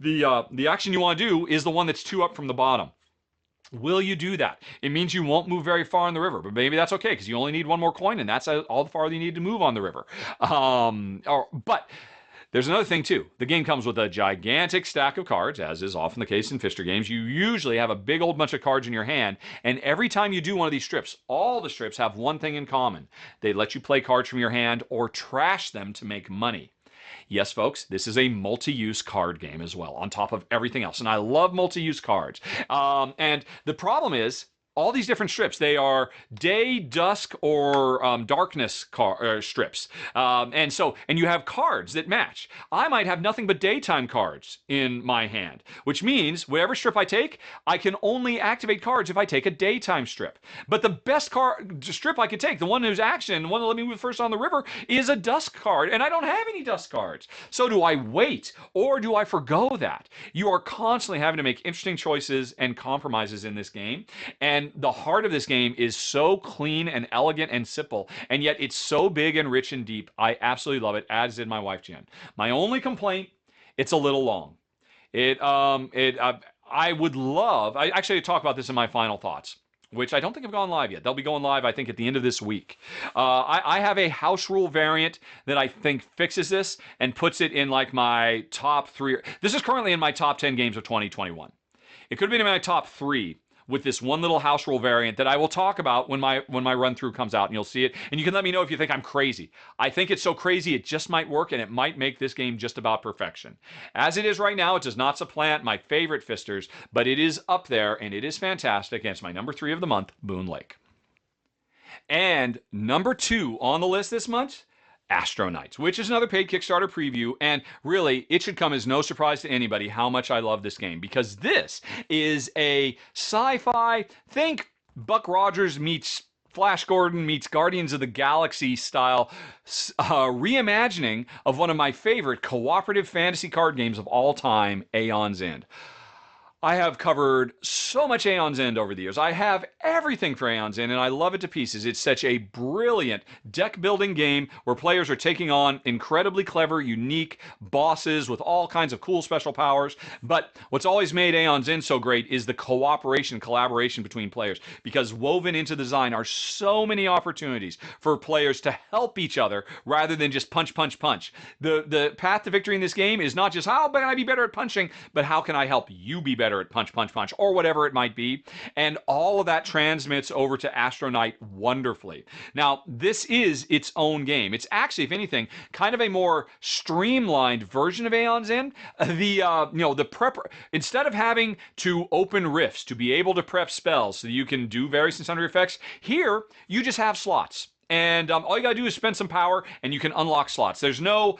Speaker 1: the action you want to do is the one that's 2 up from the bottom. Will you do that? It means you won't move very far in the river, but maybe that's okay because you only need 1 more coin, and that's all the farther you need to move on the river. But there's another thing too. The game comes with a gigantic stack of cards, as is often the case in Fister games. You usually have a big old bunch of cards in your hand, and every time you do one of these strips, all the strips have one thing in common. They let you play cards from your hand or trash them to make money. Yes, folks, this is a multi-use card game as well, on top of everything else. And I love multi-use cards. And the problem is, all these different strips, they are day, dusk, or darkness strips. And you have cards that match. I might have nothing but daytime cards in my hand, which means whatever strip I take, I can only activate cards if I take a daytime strip. But the best strip I could take, the one who's action, the one that let me move first on the river, is a dusk card, and I don't have any dusk cards. So do I wait, or do I forgo that? You are constantly having to make interesting choices and compromises in this game, and the heart of this game is so clean and elegant and simple, and yet it's so big and rich and deep. I absolutely love it, as did my wife Jen. My only complaint, it's a little long. I would love, I actually talk about this in my final thoughts, which I don't think have gone live yet. They'll be going live, I think, at the end of this week. I have a house rule variant that I think fixes this and puts it in like my top 3. This is currently in my top 10 games of 2021. It could have been in my top 3 with this one little house rule variant that I will talk about when my run through comes out, and you'll see it. And you can let me know if you think I'm crazy. I think it's so crazy it just might work, and it might make this game just about perfection. As it is right now, it does not supplant my favorite Fisters, but it is up there, and it is fantastic, and it's my number 3 of the month, Boonlake. And number 2 on the list this month, Astro Knights, which is another paid Kickstarter preview, and really, it should come as no surprise to anybody how much I love this game, because this is a sci-fi, think Buck Rogers meets Flash Gordon meets Guardians of the Galaxy style reimagining of one of my favorite cooperative fantasy card games of all time, Aeon's End. I have covered so much Aeon's End over the years. I have everything for Aeon's End, and I love it to pieces. It's such a brilliant deck-building game where players are taking on incredibly clever, unique bosses with all kinds of cool special powers. But what's always made Aeon's End so great is the collaboration between players, because woven into the design are so many opportunities for players to help each other rather than just punch, punch, punch. The path to victory in this game is not just how can I be better at punching, but how can I help you be better at punch, punch, punch, or whatever it might be. And all of that transmits over to Astro Knight wonderfully. Now, this is its own game. It's actually, if anything, kind of a more streamlined version of Aeon's End. The prep, instead of having to open rifts to be able to prep spells so that you can do various and sundry effects, here you just have slots. And all you gotta do is spend some power, and you can unlock slots. There's no,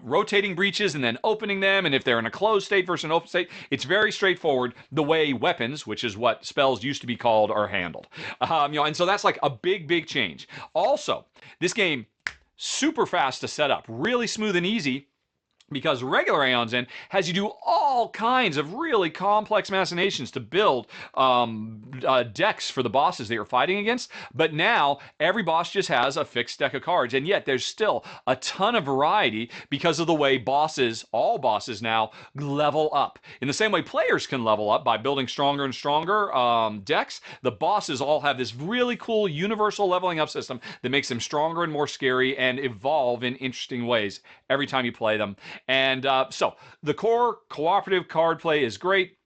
Speaker 1: rotating breaches and then opening them. And if they're in a closed state versus an open state, it's very straightforward. The way weapons, which is what spells used to be called, are handled. And so that's like a big, big change. Also, this game super fast to set up, really smooth and easy. Because regular Aeon's End has you do all kinds of really complex machinations to build decks for the bosses that you're fighting against. But now, every boss just has a fixed deck of cards. And yet, there's still a ton of variety because of the way all bosses now, level up. In the same way players can level up by building stronger and stronger decks, the bosses all have this really cool universal leveling up system that makes them stronger and more scary and evolve in interesting ways every time you play them. And so the core cooperative card play is great.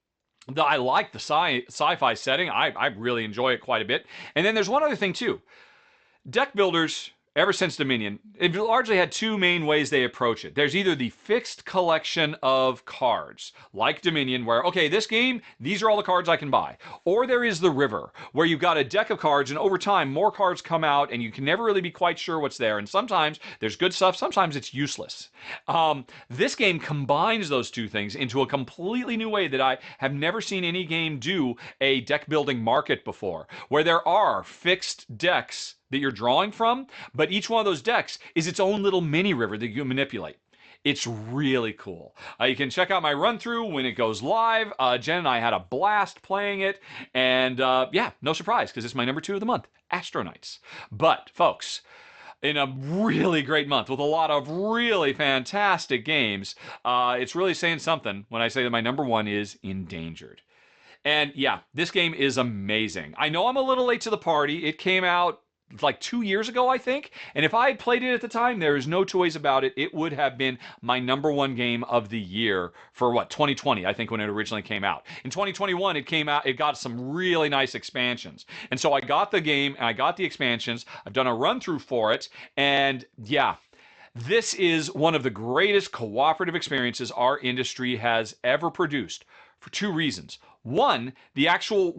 Speaker 1: I like the sci-fi setting. I really enjoy it quite a bit. And then there's one other thing too. Deck builders, ever since Dominion, they've largely had 2 main ways they approach it. There's either the fixed collection of cards, like Dominion, where, okay, this game, these are all the cards I can buy. Or there is the River, where you've got a deck of cards, and over time, more cards come out, and you can never really be quite sure what's there. And sometimes there's good stuff, sometimes it's useless. This game combines those 2 things into a completely new way that I have never seen any game do a deck building market before, where there are fixed decks that you're drawing from, but each one of those decks is its own little mini river that you manipulate. It's really cool. You can check out my run through when it goes live. Jen and I had a blast playing it, and yeah, no surprise because it's my number 2 of the month, Astro Knights. But folks, in a really great month with a lot of really fantastic games, it's really saying something when I say that my number 1 is Endangered. And yeah, this game is amazing. I know I'm a little late to the party. It came out like 2 years ago, I think. And if I had played it at the time, there is no two ways about it. It would have been my number 1 game of the year for 2020, I think, when it originally came out. In 2021, it came out, it got some really nice expansions. And so I got the game and I got the expansions. I've done a run through for it. And yeah, this is one of the greatest cooperative experiences our industry has ever produced for 2 reasons. One, the actual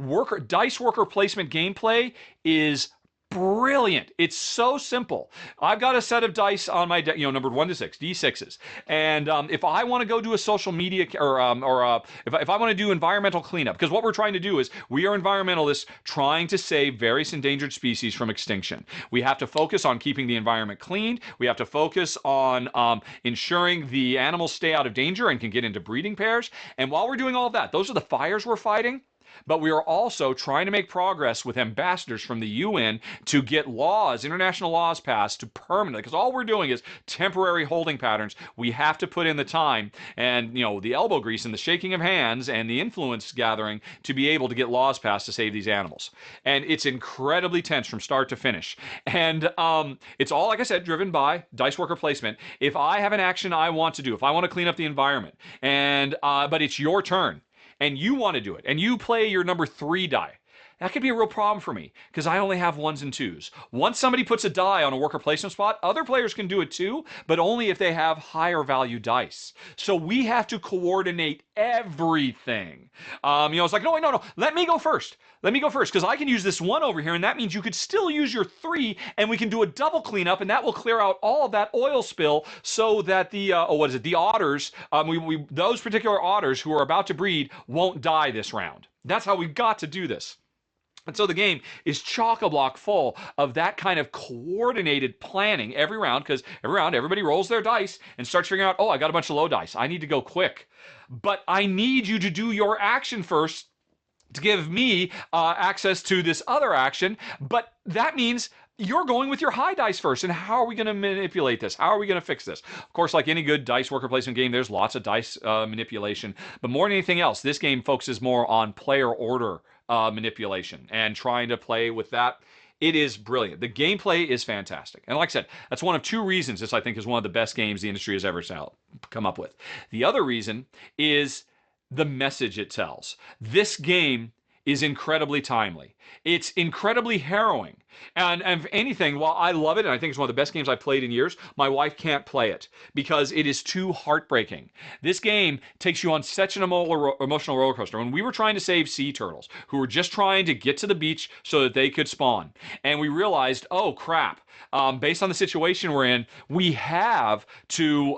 Speaker 1: dice worker placement gameplay is brilliant. It's so simple. I've got a set of dice on my deck, numbered 1 to 6, D6s. And if I want to go do a social media, or if I want to do environmental cleanup, because what we're trying to do is we are environmentalists trying to save various endangered species from extinction. We have to focus on keeping the environment clean. We have to focus on ensuring the animals stay out of danger and can get into breeding pairs. And while we're doing all of that, those are the fires we're fighting. But we are also trying to make progress with ambassadors from the UN to get laws, international laws passed to permanently, because all we're doing is temporary holding patterns. We have to put in the time and, the elbow grease and the shaking of hands and the influence gathering to be able to get laws passed to save these animals. And it's incredibly tense from start to finish. And it's all, like I said, driven by dice worker placement. If I have an action I want to do, if I want to clean up the environment, and but it's your turn, and you want to do it, and you play your number 3 die, that could be a real problem for me because I only have 1s and 2s. Once somebody puts a die on a worker placement spot, other players can do it too, but only if they have higher value dice. So we have to coordinate everything. It's like, no, let me go first. Let me go first because I can use this 1 over here, and that means you could still use your 3, and we can do a double cleanup, and that will clear out all of that oil spill so that the the otters, those particular otters who are about to breed won't die this round. That's how we've got to do this. And so the game is chock-a-block full of that kind of coordinated planning every round, because every round everybody rolls their dice and starts figuring out, oh, I got a bunch of low dice. I need to go quick. But I need you to do your action first to give me access to this other action. But that means you're going with your high dice first. And how are we going to manipulate this? How are we going to fix this? Of course, like any good dice worker placement game, there's lots of dice manipulation. But more than anything else, this game focuses more on player order manipulation and trying to play with that. It is brilliant. The gameplay is fantastic. And like I said, that's one of 2 reasons this, I think, is one of the best games the industry has ever come up with. The other reason is the message it tells. This game is incredibly timely. It's incredibly harrowing. And if anything, while I love it, and I think it's one of the best games I've played in years, my wife can't play it because it is too heartbreaking. This game takes you on such an emotional roller coaster. When we were trying to save sea turtles, who were just trying to get to the beach so that they could spawn, and we realized, oh crap, based on the situation we're in, we have to,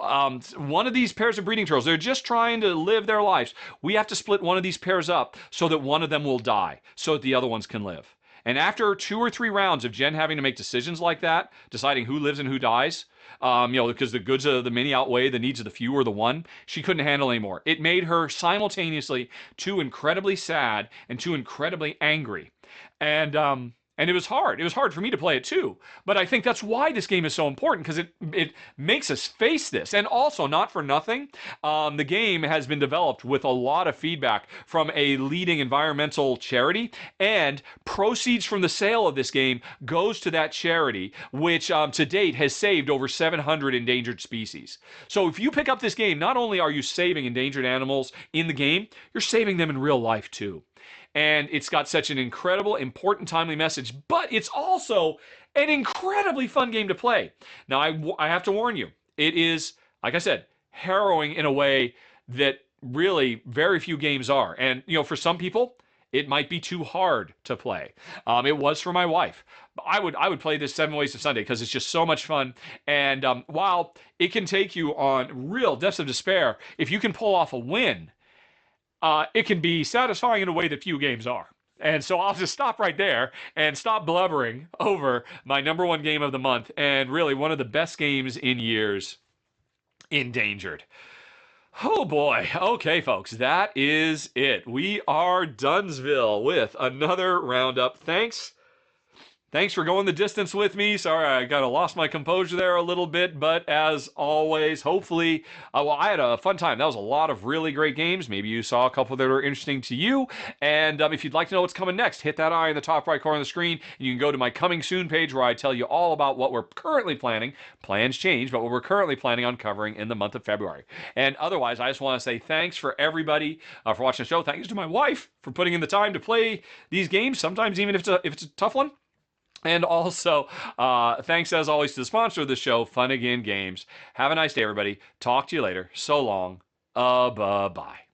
Speaker 1: one of these pairs of breeding turtles, they're just trying to live their lives. We have to split one of these pairs up so that one of them will die, so that the other ones can live. And after 2 or 3 rounds of Jen having to make decisions like that, deciding who lives and who dies, because the goods of the many outweigh the needs of the few or the one, she couldn't handle anymore. It made her simultaneously too incredibly sad and too incredibly angry. And it was hard. It was hard for me to play it too. But I think that's why this game is so important, because it makes us face this. And also, not for nothing, the game has been developed with a lot of feedback from a leading environmental charity, and proceeds from the sale of this game goes to that charity, which to date has saved over 700 endangered species. So if you pick up this game, not only are you saving endangered animals in the game, you're saving them in real life too. And it's got such an incredible, important, timely message, but it's also an incredibly fun game to play. Now, I have to warn you, it is, like I said, harrowing in a way that really very few games are. And, for some people, it might be too hard to play. It was for my wife. I would play this 7 ways to Sunday because it's just so much fun. And while it can take you on real depths of despair, if you can pull off a win, it can be satisfying in a way that few games are. And so I'll just stop right there and stop blubbering over my number 1 game of the month, and really one of the best games in years. Endangered. Oh boy. Okay, folks, that is it. We are Dunsville with another roundup. Thanks for going the distance with me. Sorry, I kind of lost my composure there a little bit, but as always, hopefully, well, I had a fun time. That was a lot of really great games. Maybe you saw a couple that are interesting to you. And if you'd like to know what's coming next, hit that eye in the top right corner of the screen, and you can go to my Coming Soon page where I tell you all about what we're currently planning. Plans change, but what we're currently planning on covering in the month of February. And otherwise, I just want to say thanks for everybody for watching the show. Thanks to my wife for putting in the time to play these games, sometimes even if it's a tough one. And also, thanks as always to the sponsor of the show, Fun Again Games. Have a nice day, everybody. Talk to you later. So long. Bye-bye.